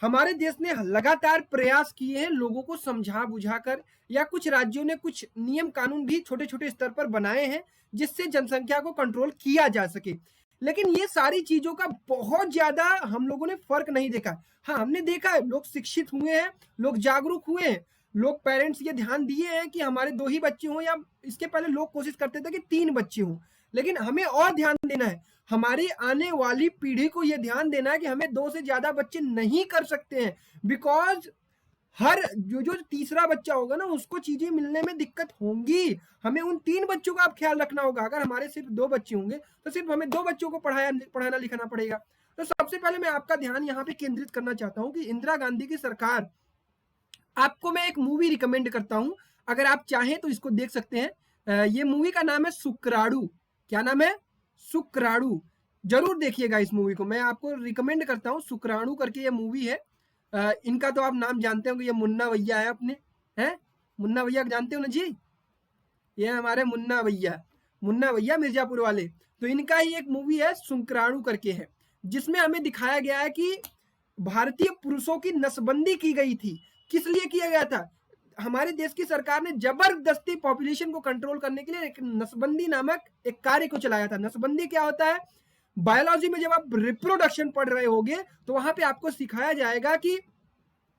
हमारे देश ने लगातार प्रयास किए हैं लोगों को समझा बुझाकर, या कुछ राज्यों ने कुछ नियम कानून भी छोटे छोटे स्तर पर बनाए हैं जिससे जनसंख्या को कंट्रोल किया जा सके। लेकिन ये सारी चीजों का बहुत ज्यादा हम लोगों ने फर्क नहीं देखा। हाँ, हमने देखा है लोग शिक्षित हुए हैं, लोग जागरूक हुए हैं, लोग पेरेंट्स ये ध्यान दिए हैं कि हमारे 2 ही बच्चे हों, या इसके पहले लोग कोशिश करते थे कि 3 बच्चे हों। लेकिन हमें और ध्यान देना है, हमारी आने वाली पीढ़ी को यह ध्यान देना है कि हमें 2 से ज्यादा बच्चे नहीं कर सकते हैं, बिकॉज हर जो तीसरा बच्चा होगा ना उसको चीजें मिलने में दिक्कत होंगी। हमें उन 3 बच्चों का आप ख्याल रखना होगा। अगर हमारे सिर्फ 2 बच्चे होंगे तो सिर्फ हमें 2 बच्चों को पढ़ाना लिखाना पड़ेगा। तो सबसे पहले मैं आपका ध्यान यहाँ पे केंद्रित करना चाहता हूँ कि इंदिरा गांधी की सरकार, आपको मैं एक मूवी रिकमेंड करता हूं, अगर आप चाहें तो इसको देख सकते हैं। ये मूवी का नाम है शुक्राणु। क्या नाम है? शुक्राणु। जरूर देखिएगा इस मूवी को, मैं आपको रिकमेंड करता हूं। शुक्राणु करके ये मूवी है। इनका तो आप नाम जानते होंगे, ये मुन्ना भैया है अपने, हैं? मुन्ना भैया जानते हो ना जी? ये हमारे मुन्ना भैया मिर्जापुर वाले। तो इनका ही एक मूवी है शुक्राणु करके है, जिसमें हमें दिखाया गया है कि भारतीय पुरुषों की नसबंदी की गई थी। किस लिए किया गया था? हमारे देश की सरकार ने जबरदस्ती पॉपुलेशन को कंट्रोल करने के लिए एक नसबंदी नामक एक कार्य को चलाया था। नसबंदी क्या होता है? बायोलॉजी में जब आप रिप्रोडक्शन पढ़ रहे होगे तो वहां पे आपको सिखाया जाएगा कि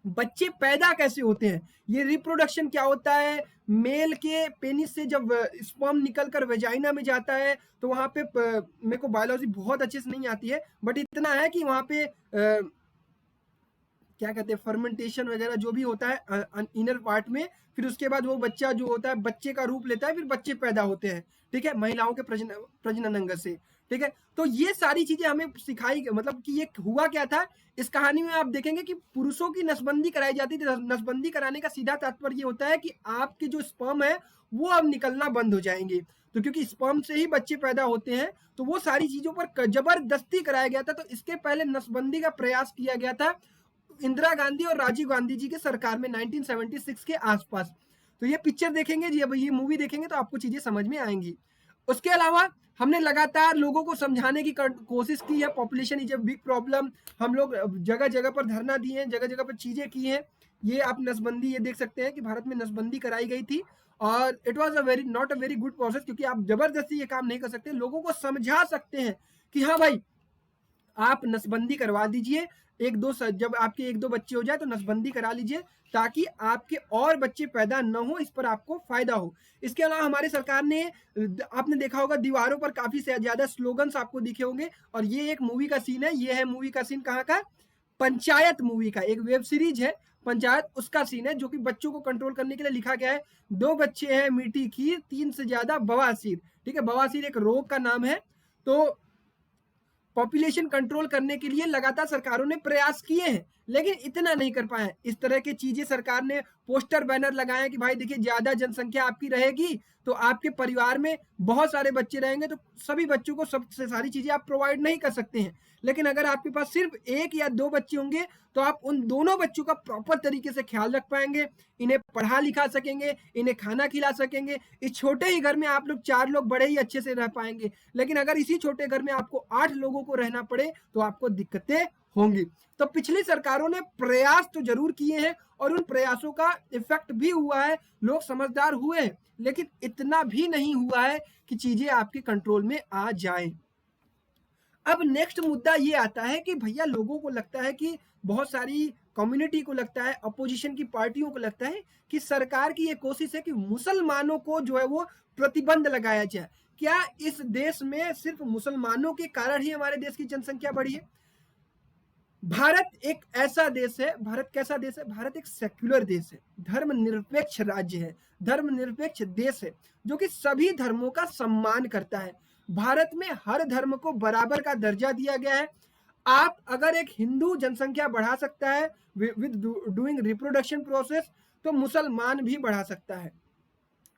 बच्चे पैदा कैसे होते हैं, ये रिप्रोडक्शन क्या होता है। मेल के पेनिस से जब स्पर्म निकलकर वेजाइना में जाता है तो वहां पे मेरे को बायोलॉजी बहुत अच्छे से नहीं आती है, बट इतना है कि वहां पे क्या कहते हैं, फर्मेंटेशन वगैरह जो भी होता है इनर पार्ट में, फिर उसके बाद वो बच्चा जो होता है बच्चे का रूप लेता है, फिर बच्चे पैदा होते हैं। ठीक है, महिलाओं के प्रजनन अंग से। ठीक है, तो ये सारी चीजें हमें सिखाई, मतलब कि ये हुआ क्या था इस कहानी में। आप देखेंगे कि पुरुषों की नसबंदी कराई जाती थी। नसबंदी कराने का सीधा तात्पर्य ये होता है कि आपके जो स्पर्म है वो अब निकलना बंद हो जाएंगे। तो क्योंकि स्पर्म से ही बच्चे पैदा होते हैं, तो वो सारी चीजों पर जबरदस्ती कराया गया था। तो इसके पहले नसबंदी का प्रयास किया गया था इंदिरा गांधी और राजीव गांधी जी की सरकार में 1976 के आसपास। तो ये पिक्चर देखेंगे जी, अब ये मूवी देखेंगे तो आपको चीजें समझ में आएंगी। उसके अलावा हमने लगातार लोगों को समझाने की कोशिश की है, population is a big problem. हम लोग जगह जगह पर धरना दिए हैं, जगह जगह पर चीजें की हैं। ये आप नसबंदी ये देख सकते हैं कि भारत में नसबंदी कराई गई थी, और it was a very not a very good process, क्योंकि आप जबरदस्ती ये काम नहीं कर सकते, लोगों को समझा सकते हैं कि हाँ भाई आप नसबंदी करवा दीजिए, जब आपके एक दो बच्चे हो जाए तो नसबंदी करा लीजिए, ताकि आपके और बच्चे पैदा न हो, इस पर आपको फायदा हो। इसके अलावा हमारी सरकार ने, आपने देखा होगा दीवारों पर काफी ज्यादा स्लोगन्स आपको दिखे होंगे, और ये एक मूवी का सीन है, ये है मूवी का सीन कहाँ का, पंचायत मूवी का, एक वेब सीरीज है पंचायत, उसका सीन है, जो कि बच्चों को कंट्रोल करने के लिए लिखा गया है। 2 बच्चे हैं मीठी खीर, 3 से ज्यादा बवासीर। ठीक है, बवासीर एक रोग का नाम है। तो पॉपुलेशन कंट्रोल करने के लिए लगातार सरकारों ने प्रयास किए हैं, लेकिन इतना नहीं कर पाए। इस तरह की चीजें सरकार ने पोस्टर बैनर लगाए कि भाई देखिए ज्यादा जनसंख्या आपकी रहेगी तो आपके परिवार में बहुत सारे बच्चे रहेंगे, तो सभी बच्चों को सबसे सारी चीजें आप प्रोवाइड नहीं कर सकते हैं। लेकिन अगर आपके पास सिर्फ 1 या 2 बच्चे होंगे तो आप उन दोनों बच्चों का प्रॉपर तरीके से ख्याल रख पाएंगे, इन्हें पढ़ा लिखा सकेंगे, इन्हें खाना खिला सकेंगे। इस छोटे ही घर में आप लोग 4 लोग बड़े ही अच्छे से रह पाएंगे। लेकिन अगर इसी छोटे घर में आपको 8 लोगों को रहना पड़े तो आपको दिक्कतें होंगी। तो पिछली सरकारों ने प्रयास तो जरूर किए हैं और उन प्रयासों का इफेक्ट भी हुआ है, लोग समझदार हुए हैं, लेकिन इतना भी नहीं हुआ है कि चीजें आपके कंट्रोल में आ जाएं। अब नेक्स्ट मुद्दा ये आता है कि भैया लोगों को लगता है कि बहुत सारी कम्युनिटी को लगता है, अपोजिशन की पार्टियों को लगता है कि सरकार की ये कोशिश है कि मुसलमानों को जो है वो प्रतिबंध लगाया जाए। क्या इस देश में सिर्फ मुसलमानों के कारण ही हमारे देश की जनसंख्या बढ़ी है? भारत एक ऐसा देश है, भारत कैसा देश है? भारत एक सेक्युलर देश है, धर्मनिरपेक्ष राज्य है, धर्मनिरपेक्ष देश है, जो कि सभी धर्मों का सम्मान करता है। भारत में हर धर्म को बराबर का दर्जा दिया गया है। आप अगर एक हिंदू जनसंख्या बढ़ा सकता है विद डूइंग रिप्रोडक्शन प्रोसेस, तो मुसलमान भी बढ़ा सकता है।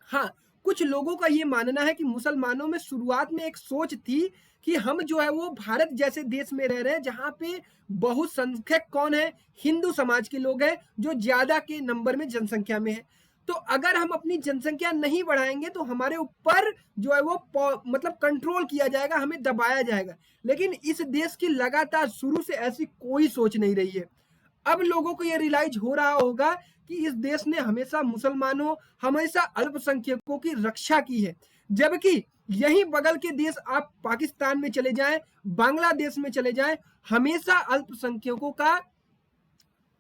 हाँ, कुछ लोगों का ये मानना है कि मुसलमानों में शुरुआत में एक सोच थी कि हम जो है वो भारत जैसे देश में रह रहे हैं जहां पे बहुसंख्यक कौन है, हिंदू समाज के लोग हैं, जो ज्यादा के नंबर में जनसंख्या में है। तो अगर हम अपनी जनसंख्या नहीं बढ़ाएंगे तो हमारे ऊपर जो है वो मतलब कंट्रोल किया जाएगा, हमें दबाया जाएगा। लेकिन इस देश की लगातार शुरू से ऐसी कोई सोच नहीं रही है। अब लोगों को ये रियलाइज हो रहा होगा कि इस देश ने हमेशा मुसलमानों, हमेशा अल्पसंख्यकों की रक्षा की है। जबकि यही बगल के देश, आप पाकिस्तान में चले जाएं, बांग्लादेश में चले जाएं, हमेशा अल्पसंख्यकों का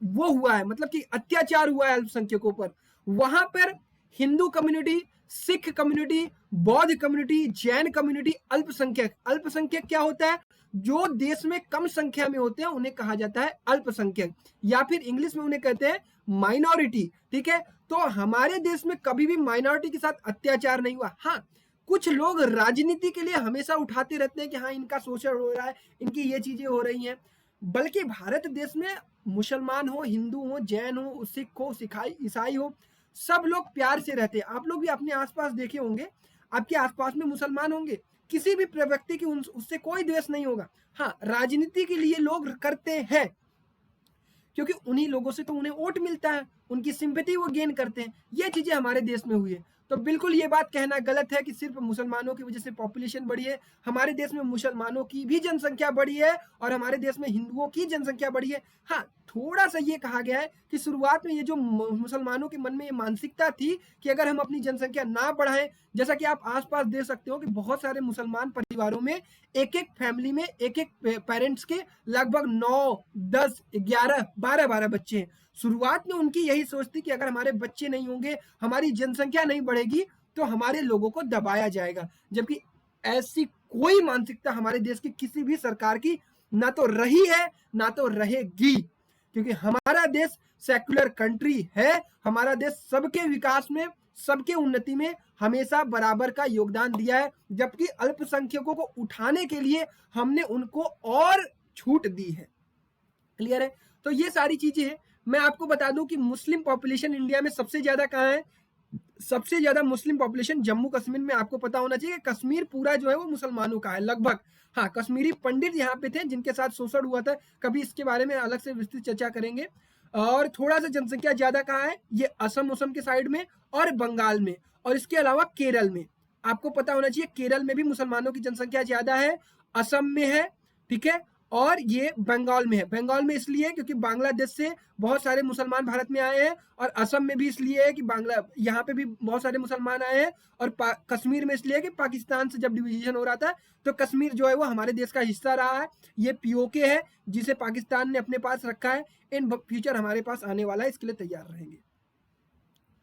वो हुआ है, मतलब कि अत्याचार हुआ है अल्पसंख्यकों पर। वहां पर हिंदू कम्युनिटी, सिख कम्युनिटी, बौद्ध कम्युनिटी, जैन कम्युनिटी, अल्पसंख्यक। अल्पसंख्यक क्या होता है? जो देश में कम संख्या में होते हैं उन्हें कहा जाता है अल्पसंख्यक, या फिर इंग्लिश में उन्हें कहते हैं माइनॉरिटी। ठीक है, तो हमारे देश में कभी भी माइनॉरिटी के साथ अत्याचार नहीं हुआ। हाँ, कुछ लोग राजनीति के लिए हमेशा उठाते रहते हैं कि हाँ इनका शोषण हो रहा है, इनकी ये चीजें हो रही हैं। बल्कि भारत देश में मुसलमान हो, हिंदू हो, जैन हो, सिख हो, ईसाई हो, सब लोग प्यार से रहते हैं। आप लोग भी अपने आसपास देखे होंगे, आपके आसपास में मुसलमान होंगे, किसी भी व्यक्ति की उससे कोई द्वेष नहीं होगा। हाँ, राजनीति के लिए लोग करते हैं क्योंकि उन्हीं लोगों से तो उन्हें वोट मिलता है, उनकी सिंपैथी वो गेन करते हैं। ये चीजें हमारे देश में हुई है। तो बिल्कुल ये बात कहना गलत है कि सिर्फ मुसलमानों की वजह से पॉपुलेशन बढ़ी है। हमारे देश में मुसलमानों की भी जनसंख्या बढ़ी है और हमारे देश में हिंदुओं की जनसंख्या बढ़ी है। हाँ, थोड़ा सा ये कहा गया है कि शुरुआत में ये जो मुसलमानों के मन में ये मानसिकता थी कि अगर हम अपनी जनसंख्या ना बढ़ाएं, जैसा कि आप आसपास देख सकते हो कि बहुत सारे मुसलमान परिवारों में एक एक फैमिली में एक एक पेरेंट्स के लगभग 9, 10, 11, 12 बच्चे हैं। शुरुआत में उनकी यही सोच थी कि अगर हमारे बच्चे नहीं होंगे, हमारी जनसंख्या नहीं बढ़ेगी, तो हमारे लोगों को दबाया जाएगा। जबकि ऐसी कोई मानसिकता हमारे देश की किसी भी सरकार की ना तो रही है ना तो रहेगी, क्योंकि हमारा देश सेक्युलर कंट्री है। हमारा देश सबके विकास में, सबके उन्नति में हमेशा बराबर का योगदान दिया है, जबकि अल्पसंख्यकों को उठाने के लिए हमने उनको और छूट दी है। क्लियर है? तो ये सारी चीजें हैं। मैं आपको बता दूं कि मुस्लिम पॉपुलेशन इंडिया में सबसे ज्यादा कहाँ है? सबसे ज्यादा मुस्लिम पॉपुलेशन जम्मू कश्मीर में। आपको पता होना चाहिए कश्मीर पूरा जो है वो मुसलमानों का है लगभग। हाँ, कश्मीरी पंडित यहाँ पे थे जिनके साथ शोषण हुआ था, कभी इसके बारे में अलग से विस्तृत चर्चा करेंगे। और थोड़ा सा जनसंख्या ज्यादा कहाँ है? ये असम के साइड में और बंगाल में, और इसके अलावा केरल में। आपको पता होना चाहिए केरल में भी मुसलमानों की जनसंख्या ज्यादा है, असम में है, ठीक है, और ये बंगाल में है। बंगाल में इसलिए क्योंकि बांग्लादेश से बहुत सारे मुसलमान भारत में आए हैं, और असम में भी इसलिए है कि यहाँ पे भी बहुत सारे मुसलमान आए हैं, और कश्मीर में इसलिए कि पाकिस्तान से जब डिवीजन हो रहा था तो कश्मीर जो है वो हमारे देश का हिस्सा रहा है। ये पीओके है जिसे पाकिस्तान ने अपने पास रखा है, इन फ्यूचर हमारे पास आने वाला है, इसके लिए तैयार रहेंगे।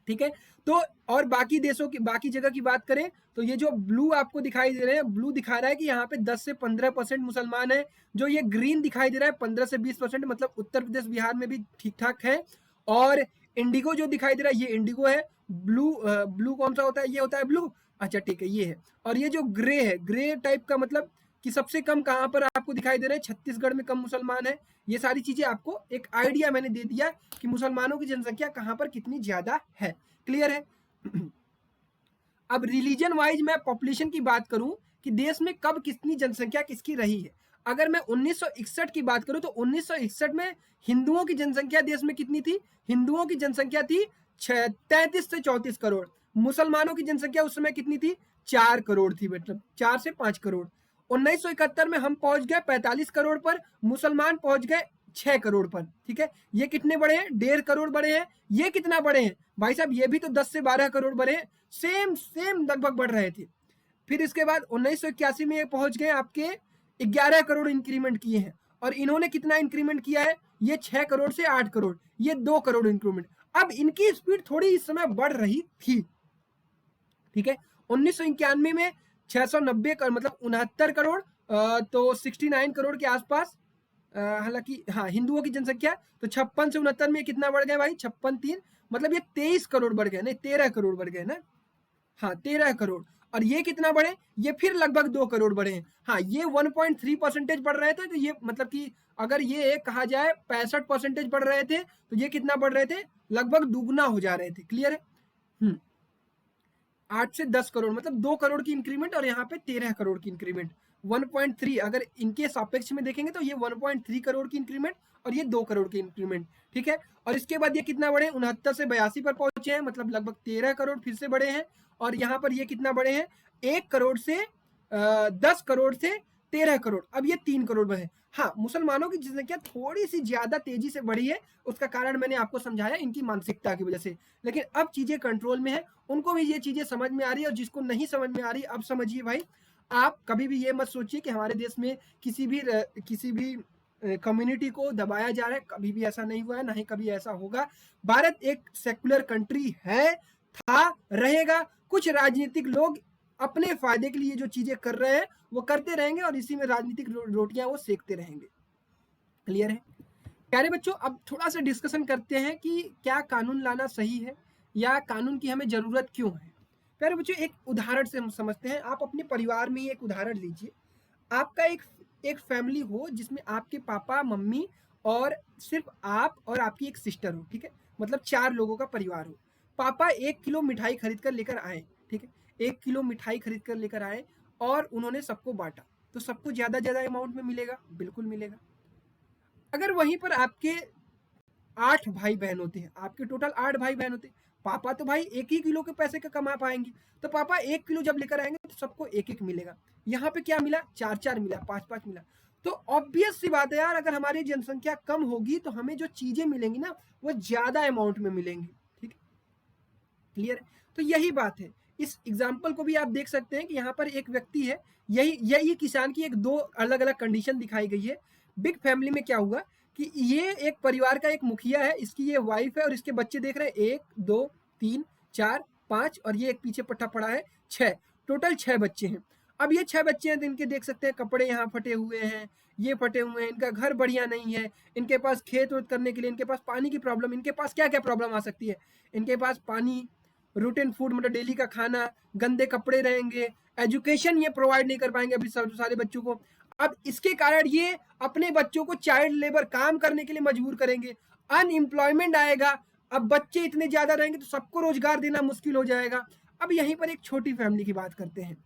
ठीक है, तो और बाकी देशों की, बाकी जगह की बात करें तो ये जो ब्लू आपको दिखाई दे रहे हैं, ब्लू दिखा रहा है कि यहाँ पे 10 से 15% मुसलमान है। जो ये ग्रीन दिखाई दे रहा है 15 से 20%, मतलब उत्तर प्रदेश बिहार में भी ठीक ठाक है। और इंडिगो जो दिखाई दे रहा है ये इंडिगो है। ब्लू कौन सा होता है? ये होता है ब्लू। अच्छा ठीक है, ये है। और ये जो ग्रे है, ग्रे टाइप का मतलब कि सबसे कम कहाँ पर आपको दिखाई दे रहे हैं, छत्तीसगढ़ में कम मुसलमान है। ये सारी चीजें आपको एक आइडिया मैंने दे दिया कि मुसलमानों की जनसंख्या कहाँ पर कितनी ज्यादा है। क्लियर है? अब रिलीजन वाइज मैं पॉपुलेशन की बात करूं कि देश में कब कितनी जनसंख्या किसकी रही है। अगर मैं 1961 की बात करूं तो 1961 में हिंदुओं की जनसंख्या देश में कितनी थी? हिंदुओं की जनसंख्या थी 33 से 34 करोड़। मुसलमानों की जनसंख्या उस समय कितनी थी? 4 करोड़ थी, मतलब 4 से 5 करोड़। 1971 में हम पहुंच गए 45 करोड़ पर, मुसलमान पहुंच गए 6 करोड़ पर। ठीक है, ये कितने बड़े हैं? 1.5 करोड़ बड़े हैं। ये कितना बड़े हैं भाई साहब? ये भी तो 10 से 12 करोड़ बड़े हैं। सेम सेम लगभग बढ़ रहे थे। फिर इसके बाद 1981 में ये पहुंच गए आपके 11 करोड़ इंक्रीमेंट किए हैं। और इन्होंने कितना इंक्रीमेंट किया है? ये 6 करोड़ से 8 करोड़, ये 2 करोड़ इंक्रीमेंट। अब इनकी स्पीड थोड़ी इस समय बढ़ रही थी। ठीक है, 1991 में 690 करोड़, मतलब 69 करोड़, तो 69 करोड़ के आसपास। हालांकि हाँ, हिंदुओं की जनसंख्या तो 56 से 69 में कितना बढ़ गया भाई? 56 3, मतलब ये 23 करोड़ बढ़ गए, नहीं 13 करोड़ बढ़ गए ना। हाँ 13 करोड़। और ये कितना बढ़े? ये फिर लगभग 2 करोड़ बढ़े हैं। हाँ, ये 1.3% बढ़ रहे थे, तो ये मतलब कि अगर ये कहा जाए 65% बढ़ रहे थे, तो ये कितना बढ़ रहे थे? लगभग दुगना हो जा रहे थे। क्लियर है? 8 से 10 करोड़, मतलब 2 करोड़ की इंक्रीमेंट, और यहाँ पे 13 करोड़ की इंक्रीमेंट। 1.3 अगर इनके सापेक्ष में देखेंगे तो ये 1.3 करोड़ की इंक्रीमेंट और ये 2 करोड़ की इंक्रीमेंट। ठीक है, और इसके बाद ये कितना बढ़े? 69 से 82 पर पहुंचे हैं, मतलब लगभग 13 करोड़ फिर से बढ़े हैं। और यहाँ पर ये कितना बढ़े हैं? 1 करोड़ से 10 करोड़ से 13 करोड़, अब ये 3 करोड़ बढ़े। हाँ, मुसलमानों की जनसंख्या थोड़ी सी ज्यादा तेजी से बढ़ी है, उसका कारण मैंने आपको समझाया, इनकी मानसिकता की वजह से। लेकिन अब चीजें कंट्रोल में है, उनको भी ये चीजें समझ में आ रही है। और जिसको नहीं समझ में आ रही, अब समझिए भाई। आप कभी भी ये मत सोचिए कि हमारे देश में किसी भी कम्युनिटी को दबाया जा रहा है, कभी भी ऐसा नहीं हुआ है, ना ही कभी ऐसा होगा। भारत एक सेक्युलर कंट्री है, था, रहेगा। कुछ राजनीतिक लोग अपने फायदे के लिए जो चीजें कर रहे हैं वो करते रहेंगे, और इसी में राजनीतिक रोटियां वो सेकते रहेंगे। क्लियर है? प्यारे बच्चों, अब थोड़ा सा डिस्कशन करते हैं कि क्या कानून लाना सही है, या कानून की हमें जरूरत क्यों है। प्यारे बच्चों, एक उदाहरण से हम समझते हैं। आप अपने परिवार में ही एक उदाहरण लीजिए। आपका एक फैमिली हो जिसमें आपके पापा मम्मी और सिर्फ आप और आपकी एक सिस्टर हो। ठीक है, मतलब 4 लोगों का परिवार हो। पापा 1 किलो मिठाई खरीद कर लेकर आए। ठीक है, 1 किलो मिठाई खरीद कर लेकर आए और उन्होंने सबको बांटा, तो सबको ज्यादा अमाउंट में मिलेगा? बिल्कुल मिलेगा। अगर वहीं पर आपके 8 भाई बहन होते हैं, आपके टोटल 8 भाई बहन होते हैं, पापा तो भाई 1 ही किलो के पैसे का कमा पाएंगे, तो पापा 1 किलो जब लेकर आएंगे तो सबको 1 मिलेगा। यहाँ पे क्या मिला? 4 मिला, 5 मिला। तो ऑब्वियस सी बात है यार, अगर हमारी जनसंख्या कम होगी तो हमें जो चीजें मिलेंगी ना वो ज्यादा अमाउंट में मिलेंगी। ठीक है, क्लियर है? तो यही बात है। इस एग्जाम्पल को भी आप देख सकते हैं कि यहाँ पर एक व्यक्ति है, यही किसान की एक 2 अलग अलग कंडीशन दिखाई गई है। बिग फैमिली में क्या हुआ कि ये एक परिवार का एक मुखिया है, इसकी ये वाइफ है और इसके बच्चे देख रहे हैं 1 2 3 4 5, और ये एक पीछे पट्टा पड़ा है 6, टोटल 6 बच्चे हैं। अब ये 6 बच्चे हैं तो इनके देख सकते हैं कपड़े यहाँ फटे हुए हैं, ये फटे हुए हैं, इनका घर बढ़िया नहीं है, इनके पास खेत वेत करने के लिए, इनके पास पानी की प्रॉब्लम, इनके पास क्या क्या प्रॉब्लम आ सकती है? इनके पास पानी, रूटीन फूड मतलब डेली का खाना, गंदे कपड़े रहेंगे, एजुकेशन ये प्रोवाइड नहीं कर पाएंगे अभी सारे बच्चों को। अब इसके कारण ये अपने बच्चों को चाइल्ड लेबर काम करने के लिए मजबूर करेंगे, अनएम्प्लॉयमेंट आएगा। अब बच्चे इतने ज्यादा रहेंगे तो सबको रोजगार देना मुश्किल हो जाएगा। अब यहीं पर एक छोटी फैमिली की बात करते हैं।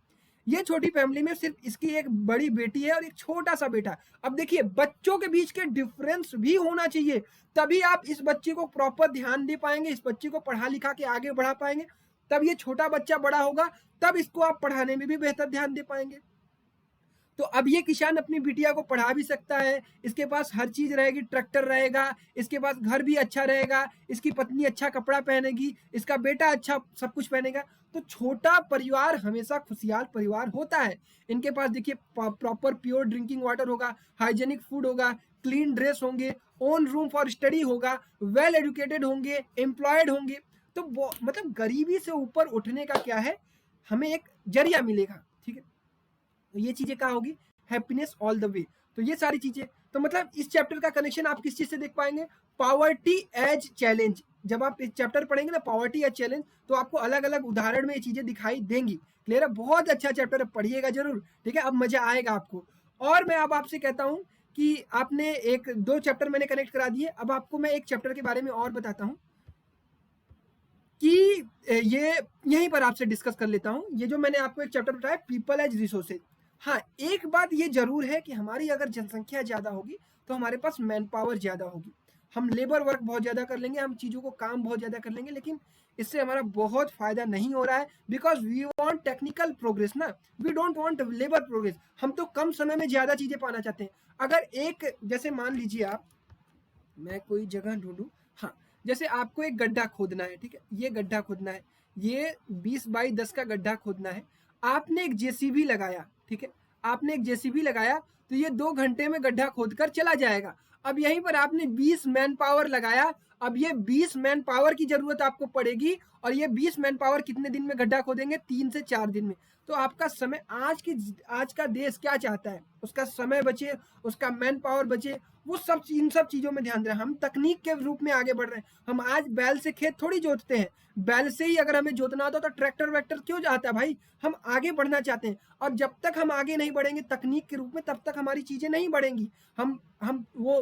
ये छोटी फैमिली में सिर्फ इसकी एक बड़ी बेटी है और एक छोटा सा बेटा। अब देखिए, बच्चों के बीच के डिफरेंस भी होना चाहिए, तभी आप इस बच्चे को प्रॉपर ध्यान दे पाएंगे, इस बच्चे को पढ़ा लिखा के आगे बढ़ा पाएंगे। तब ये छोटा बच्चा बड़ा होगा, तब इसको आप पढ़ाने में भी बेहतर ध्यान दे पाएंगे। तो अब ये किसान अपनी बिटिया को पढ़ा भी सकता है, इसके पास हर चीज रहेगी, ट्रैक्टर रहेगा, इसके पास घर भी अच्छा रहेगा, इसकी पत्नी अच्छा कपड़ा पहनेगी, इसका बेटा अच्छा सब कुछ पहनेगा। तो छोटा परिवार हमेशा खुशहाल परिवार होता है। इनके पास देखिए प्रॉपर प्योर ड्रिंकिंग वाटर होगा, हाइजेनिक फूड होगा, क्लीन ड्रेस होंगे, ओन रूम फॉर स्टडी होगा, वेल एजुकेटेड होंगे, एम्प्लॉयड होंगे। तो मतलब गरीबी से ऊपर उठने का क्या है, हमें एक जरिया मिलेगा। ठीक है, तो ये चीजें क्या होगी, हैप्पीनेस ऑल द वे। तो ये सारी चीजें, तो मतलब इस चैप्टर का कनेक्शन आप किस चीज से देख पाएंगे, पॉवर्टी एज चैलेंज। जब आप इस चैप्टर पढ़ेंगे ना पॉवर्टी एज चैलेंज, तो आपको अलग अलग उदाहरण में ये चीजें दिखाई देंगी। क्लियर है, बहुत अच्छा चैप्टर है, पढ़िएगा जरूर। ठीक है, अब मजा आएगा आपको। और मैं अब आपसे कहता हूं कि आपने एक दो चैप्टर मैंने कनेक्ट करा दिए, अब आपको मैं एक चैप्टर के बारे में और बताता हूं कि ये यहीं पर आपसे डिस्कस कर लेता हूं। ये जो मैंने आपको एक चैप्टर बताया, पीपल एज रिसोर्सेज। हाँ, एक बात ये जरूर है कि हमारी अगर जनसंख्या ज्यादा होगी तो हमारे पास मैन पावर ज्यादा होगी, हम लेबर वर्क बहुत ज्यादा कर लेंगे, हम चीजों को काम बहुत ज्यादा कर लेंगे, लेकिन इससे हमारा बहुत फायदा नहीं हो रहा है। Because we want technical progress ना, we don't want labour progress. हम तो कम समय में ज्यादा चीजें पाना चाहते हैं। अगर एक जैसे मान लीजिए आप, मैं कोई जगह ढूंढूं, हाँ, जैसे आपको एक गड्ढा खोदना है। ठीक है, ये गड्ढा खोदना है, ये 20 बाई 10 का गड्ढा खोदना है। आपने एक जेसीबी लगाया, ठीक है, आपने एक जेसीबी लगाया, तो ये 2 घंटे में गड्ढा खोदकर चला जाएगा। अब यहीं पर आपने 20 मैन पावर लगाया, अब ये 20 मैन पावर की जरूरत आपको पड़ेगी, और ये 20 मैन पावर कितने दिन में गड्ढा खोदेंगे, 3 से 4 दिन में। तो आपका समय, आज का देश क्या चाहता है, उसका समय बचे, उसका मैन पावर बचे, वो सब इन सब चीजों में ध्यान दे रहे हैं। हम तकनीक के रूप में आगे बढ़ रहे हैं। हम आज बैल से खेत थोड़ी जोतते हैं, बैल से ही अगर हमें जोतना होता तो ट्रैक्टर वैक्टर क्यों जाता है भाई। हम आगे बढ़ना चाहते हैं, और जब तक हम आगे नहीं बढ़ेंगे तकनीक के रूप में, तब तक हमारी चीजें नहीं बढ़ेंगी। हम वो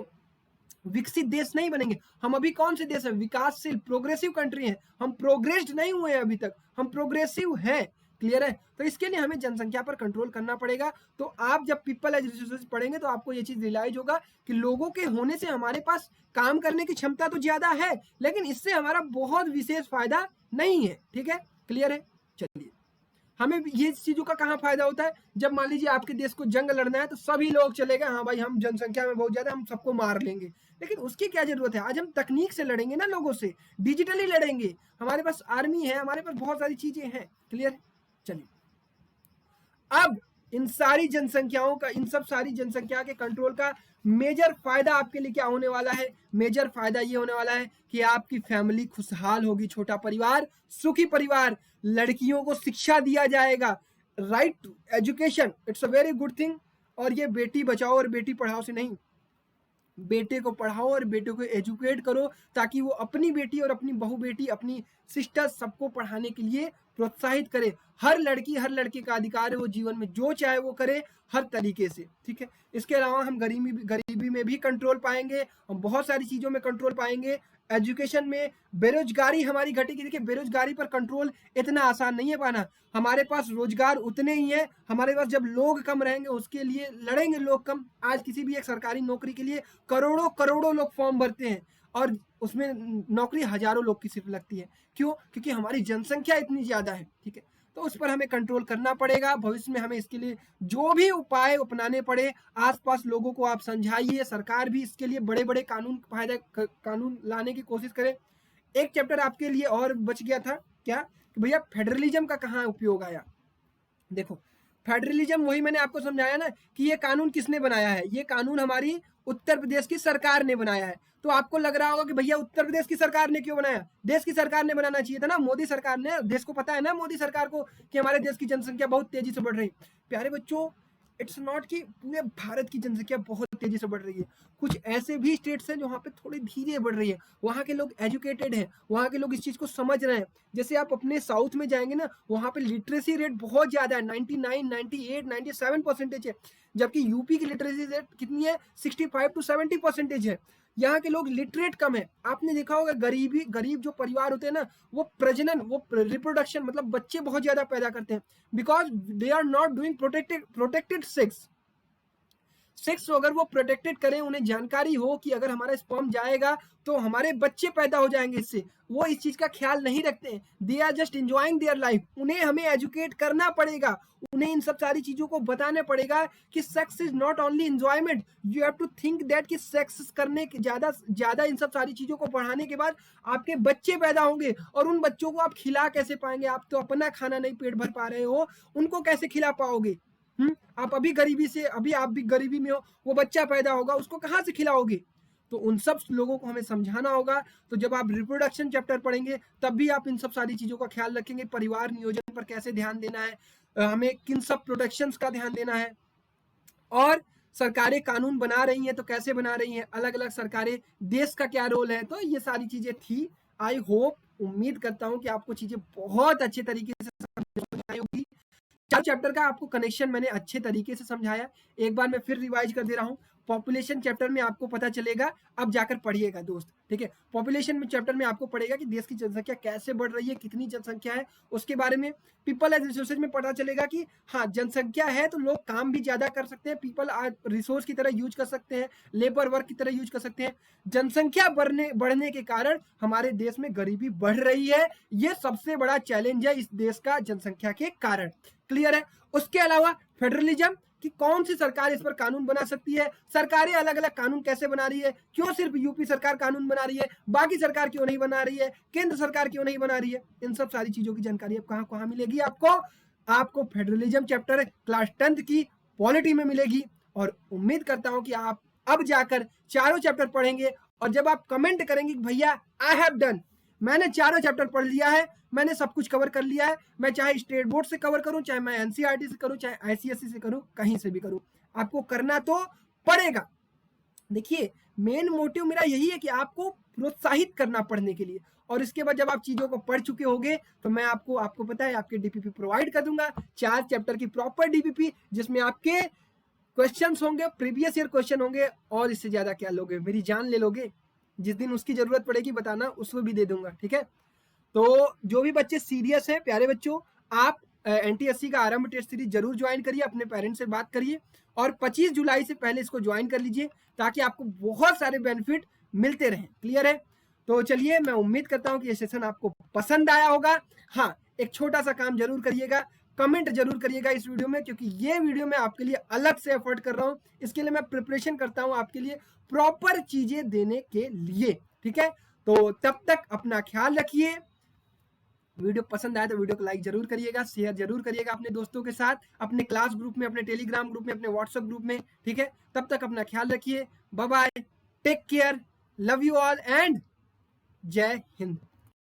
विकसित देश नहीं बनेंगे। हम अभी कौन से देश है, विकासशील प्रोग्रेसिव कंट्री है, हम प्रोग्रेस्ड नहीं हुए हैं अभी तक, हम प्रोग्रेसिव हैं। क्लियर है, तो इसके लिए हमें जनसंख्या पर कंट्रोल करना पड़ेगा। तो आप जब पीपल एज रिसोर्सेज पढ़ेंगे तो आपको ये चीज रियलाइज होगा कि लोगों के होने से हमारे पास काम करने की क्षमता तो ज्यादा है, लेकिन इससे हमारा बहुत विशेष फायदा नहीं है। ठीक है, क्लियर है। चलिए, हमें ये चीजों का कहाँ फायदा होता है, जब मान लीजिए आपके देश को जंग लड़ना है तो सभी लोग चले गए, हाँ भाई हम जनसंख्या में बहुत ज्यादा, हम सबको मार लेंगे। लेकिन उसकी क्या जरूरत है, आज हम तकनीक से लड़ेंगे ना, लोगों से डिजिटली लड़ेंगे, हमारे पास आर्मी है, हमारे पास बहुत सारी चीजें हैं। क्लियर है, चलिए, अब इन सारी जनसंख्याओं का, इन सब सारी जनसंख्या के कंट्रोल का मेजर फायदा आपके लिए क्या होने वाला है, मेजर फायदा ये होने वाला है कि आपकी फैमिली खुशहाल होगी, छोटा परिवार, सुखी परिवार, लड़कियों को शिक्षा दिया जाएगा, right to education, it's a very good thing. और ये बेटी बचाओ और बेटी पढ़ाओ से नहीं, बेटे को पढ़ाओ और बेटे को एजुकेट करो, ताकि वो अपनी बेटी और अपनी बहू बेटी, अपनी सिस्टर, सबको पढ़ाने के लिए प्रोत्साहित करे। हर लड़की हर लड़के का अधिकार है, वो जीवन में जो चाहे वो करे, हर तरीके से। ठीक है, इसके अलावा हम गरीबी में भी कंट्रोल पाएंगे, हम बहुत सारी चीजों में कंट्रोल पाएंगे। एजुकेशन में बेरोजगारी हमारी घटेगी। देखिए, बेरोजगारी पर कंट्रोल इतना आसान नहीं है पाना, हमारे पास रोजगार उतने ही है, हमारे पास जब लोग कम रहेंगे उसके लिए लड़ेंगे लोग कम। आज किसी भी एक सरकारी नौकरी के लिए करोड़ों करोड़ों लोग फॉर्म भरते हैं, और उसमें नौकरी हजारों लोग की सिर्फ लगती है। क्यों, क्योंकि हमारी जनसंख्या इतनी ज्यादा है। ठीक है, तो उस पर हमें कंट्रोल करना पड़ेगा। भविष्य में हमें इसके लिए जो भी उपाय अपनाने पड़े, आसपास लोगों को आप समझाइए, सरकार भी इसके लिए बड़े बड़े कानून लाने की कोशिश करे। एक चैप्टर आपके लिए और बच गया था, क्या कि भैया फेडरलिज्म का कहाँ उपयोग आया। देखो, फेडरलिज्म वही मैंने आपको समझाया ना कि ये कानून किसने बनाया है, ये कानून हमारी उत्तर प्रदेश की सरकार ने बनाया है। तो आपको लग रहा होगा कि भैया उत्तर प्रदेश की सरकार ने क्यों बनाया, देश की सरकार ने बनाना चाहिए था ना, मोदी सरकार ने। देश को पता है ना, मोदी सरकार को, कि हमारे देश की जनसंख्या बहुत तेजी से बढ़ रही। प्यारे बच्चों, इट्स नॉट कि पूरे भारत की जनसंख्या बहुत तेजी से बढ़ रही है, कुछ ऐसे भी स्टेट्स हैं जहाँ पे थोड़ी धीरे बढ़ रही है, वहाँ के लोग एजुकेटेड हैं, वहाँ के लोग इस चीज को समझ रहे हैं। जैसे आप अपने साउथ में जाएंगे ना, वहाँ पे लिटरेसी रेट बहुत ज्यादा है, 99, 98, 97% है, जबकि यूपी की लिटरेसी रेट कितनी है, 65 to 70% है। यहाँ के लोग लिटरेट कम है। आपने देखा होगा गरीब जो परिवार होते हैं ना, वो प्रजनन, वो रिप्रोडक्शन, मतलब बच्चे बहुत ज्यादा पैदा करते हैं, because they are not doing protected sex. Sex को अगर वो प्रोटेक्टेड करें, उन्हें जानकारी हो कि अगर हमारा स्पर्म जाएगा तो हमारे बच्चे पैदा हो जाएंगे इससे, वो इस चीज का ख्याल नहीं रखते हैं। They are just enjoying their life. उन्हें हमें एजुकेट करना पड़ेगा, उन्हें इन सब सारी चीजों को बताना पड़ेगा कि sex is not only enjoyment, you have to think that कि सेक्स करने के ज्यादा ज्यादा इन सब सारी चीजों को बढ़ाने के बाद आपके बच्चे पैदा होंगे, और उन बच्चों को आप खिला कैसे पाएंगे? आप तो अपना खाना नहीं पेट भर पा रहे हो, उनको कैसे खिला पाओगे? आप अभी गरीबी से, अभी आप भी गरीबी में हो, वो बच्चा पैदा होगा, उसको कहाँ से खिलाओगे? तो उन सब लोगों को हमें समझाना होगा। तो जब आप रिप्रोडक्शन चैप्टर पढ़ेंगे तब भी आप इन सब सारी चीजों का ख्याल रखेंगे, परिवार नियोजन पर कैसे ध्यान देना है, हमें किन सब प्रोटेक्शंस का ध्यान देना है, और सरकारें कानून बना रही हैं तो कैसे बना रही हैं, अलग अलग सरकारें, देश का क्या रोल है। तो ये सारी चीजें थी। आई होप, उम्मीद करता हूं कि आपको चीजें बहुत अच्छे तरीके से समझ आई होगी। 4 चैप्टर का आपको कनेक्शन मैंने अच्छे तरीके से समझाया। एक बार मैं फिर रिवाइज कर दे रहा हूँ। पॉपुलेशन चैप्टर में आपको पता चलेगा, अब जाकर पढ़िएगा दोस्त, ठीक है। पॉपुलेशन में चैप्टर में आपको पढ़ेगा कि देश की जनसंख्या कैसे बढ़ रही है, कितनी जनसंख्या है, उसके बारे में। पीपल एज रिसोर्सेज में पता चलेगा कि हाँ, जनसंख्या है तो लोग काम भी ज्यादा कर सकते हैं, पीपल आज रिसोर्स की तरह यूज कर सकते हैं, लेबर वर्क की तरह यूज कर सकते हैं। जनसंख्या बढ़ने के कारण हमारे देश में गरीबी बढ़ रही है, ये सबसे बड़ा चैलेंज है इस देश का, जनसंख्या के कारण। क्लियर है? उसके अलावा फेडरलिज्म, कि कौन सी सरकार इस पर कानून बना सकती है, सरकारें अलग अलग कानून कैसे बना रही है, क्यों सिर्फ यूपी सरकार कानून बना रही है, बाकी सरकार क्यों नहीं बना रही है, केंद्र सरकार क्यों नहीं बना रही है, इन सब सारी चीजों की जानकारी अब कहाँ मिलेगी आपको फेडरलिज्म चैप्टर क्लास 10th की पॉलिटी में मिलेगी। और उम्मीद करता हूं कि आप अब जाकर चारों चैप्टर पढ़ेंगे, और जब आप कमेंट करेंगे कि भैया आई हैव डन, मैंने चारों चैप्टर पढ़ लिया है, मैंने सब कुछ कवर कर लिया है, मैं चाहे स्टेट बोर्ड से कवर करूं, चाहे मैं एनसीईआरटी से करूं, चाहे आईसीएसई से करूं, कहीं से भी करूं, आपको करना तो पड़ेगा। देखिए, मेन मोटिव मेरा यही है कि आपको प्रोत्साहित करना पढ़ने के लिए, और इसके बाद जब आप चीजों को पढ़ चुके होंगे तो मैं आपको पता है आपके डीपीपी प्रोवाइड कर दूंगा, 4 चैप्टर की प्रॉपर डीपीपी, जिसमें आपके क्वेश्चंस होंगे, प्रीवियस ईयर क्वेश्चन होंगे, और इससे ज्यादा क्या लोगे, मेरी जान ले लोगे। जिस दिन उसकी जरूरत पड़ेगी बताना, उसको भी दे दूंगा, ठीक है। तो जो भी बच्चे सीरियस हैं, प्यारे बच्चों, आप एनटीएससी का आरंभ टेस्ट सीरीज जरूर ज्वाइन करिए, अपने पेरेंट्स से बात करिए, और 25 जुलाई से पहले इसको ज्वाइन कर लीजिए, ताकि आपको बहुत सारे बेनिफिट मिलते रहें। क्लियर है? तो चलिए, मैं उम्मीद करता हूं कि ये सेशन आपको पसंद आया होगा। हाँ, एक छोटा सा काम जरूर करिएगा, कमेंट जरूर करिएगा इस वीडियो में, क्योंकि ये वीडियो मैं आपके लिए अलग से एफर्ट कर रहा हूँ, इसके लिए मैं प्रिपरेशन करता हूँ आपके लिए प्रॉपर चीजें देने के लिए, ठीक है। तो तब तक अपना ख्याल रखिए। वीडियो पसंद आए तो वीडियो को लाइक जरूर करिएगा, शेयर जरूर करिएगा अपने दोस्तों के साथ, अपने क्लास ग्रुप में, अपने टेलीग्राम ग्रुप में, अपने व्हाट्सएप ग्रुप में, ठीक है। तब तक अपना ख्याल रखिए। Bye bye, take care, love you all, and Jai Hind.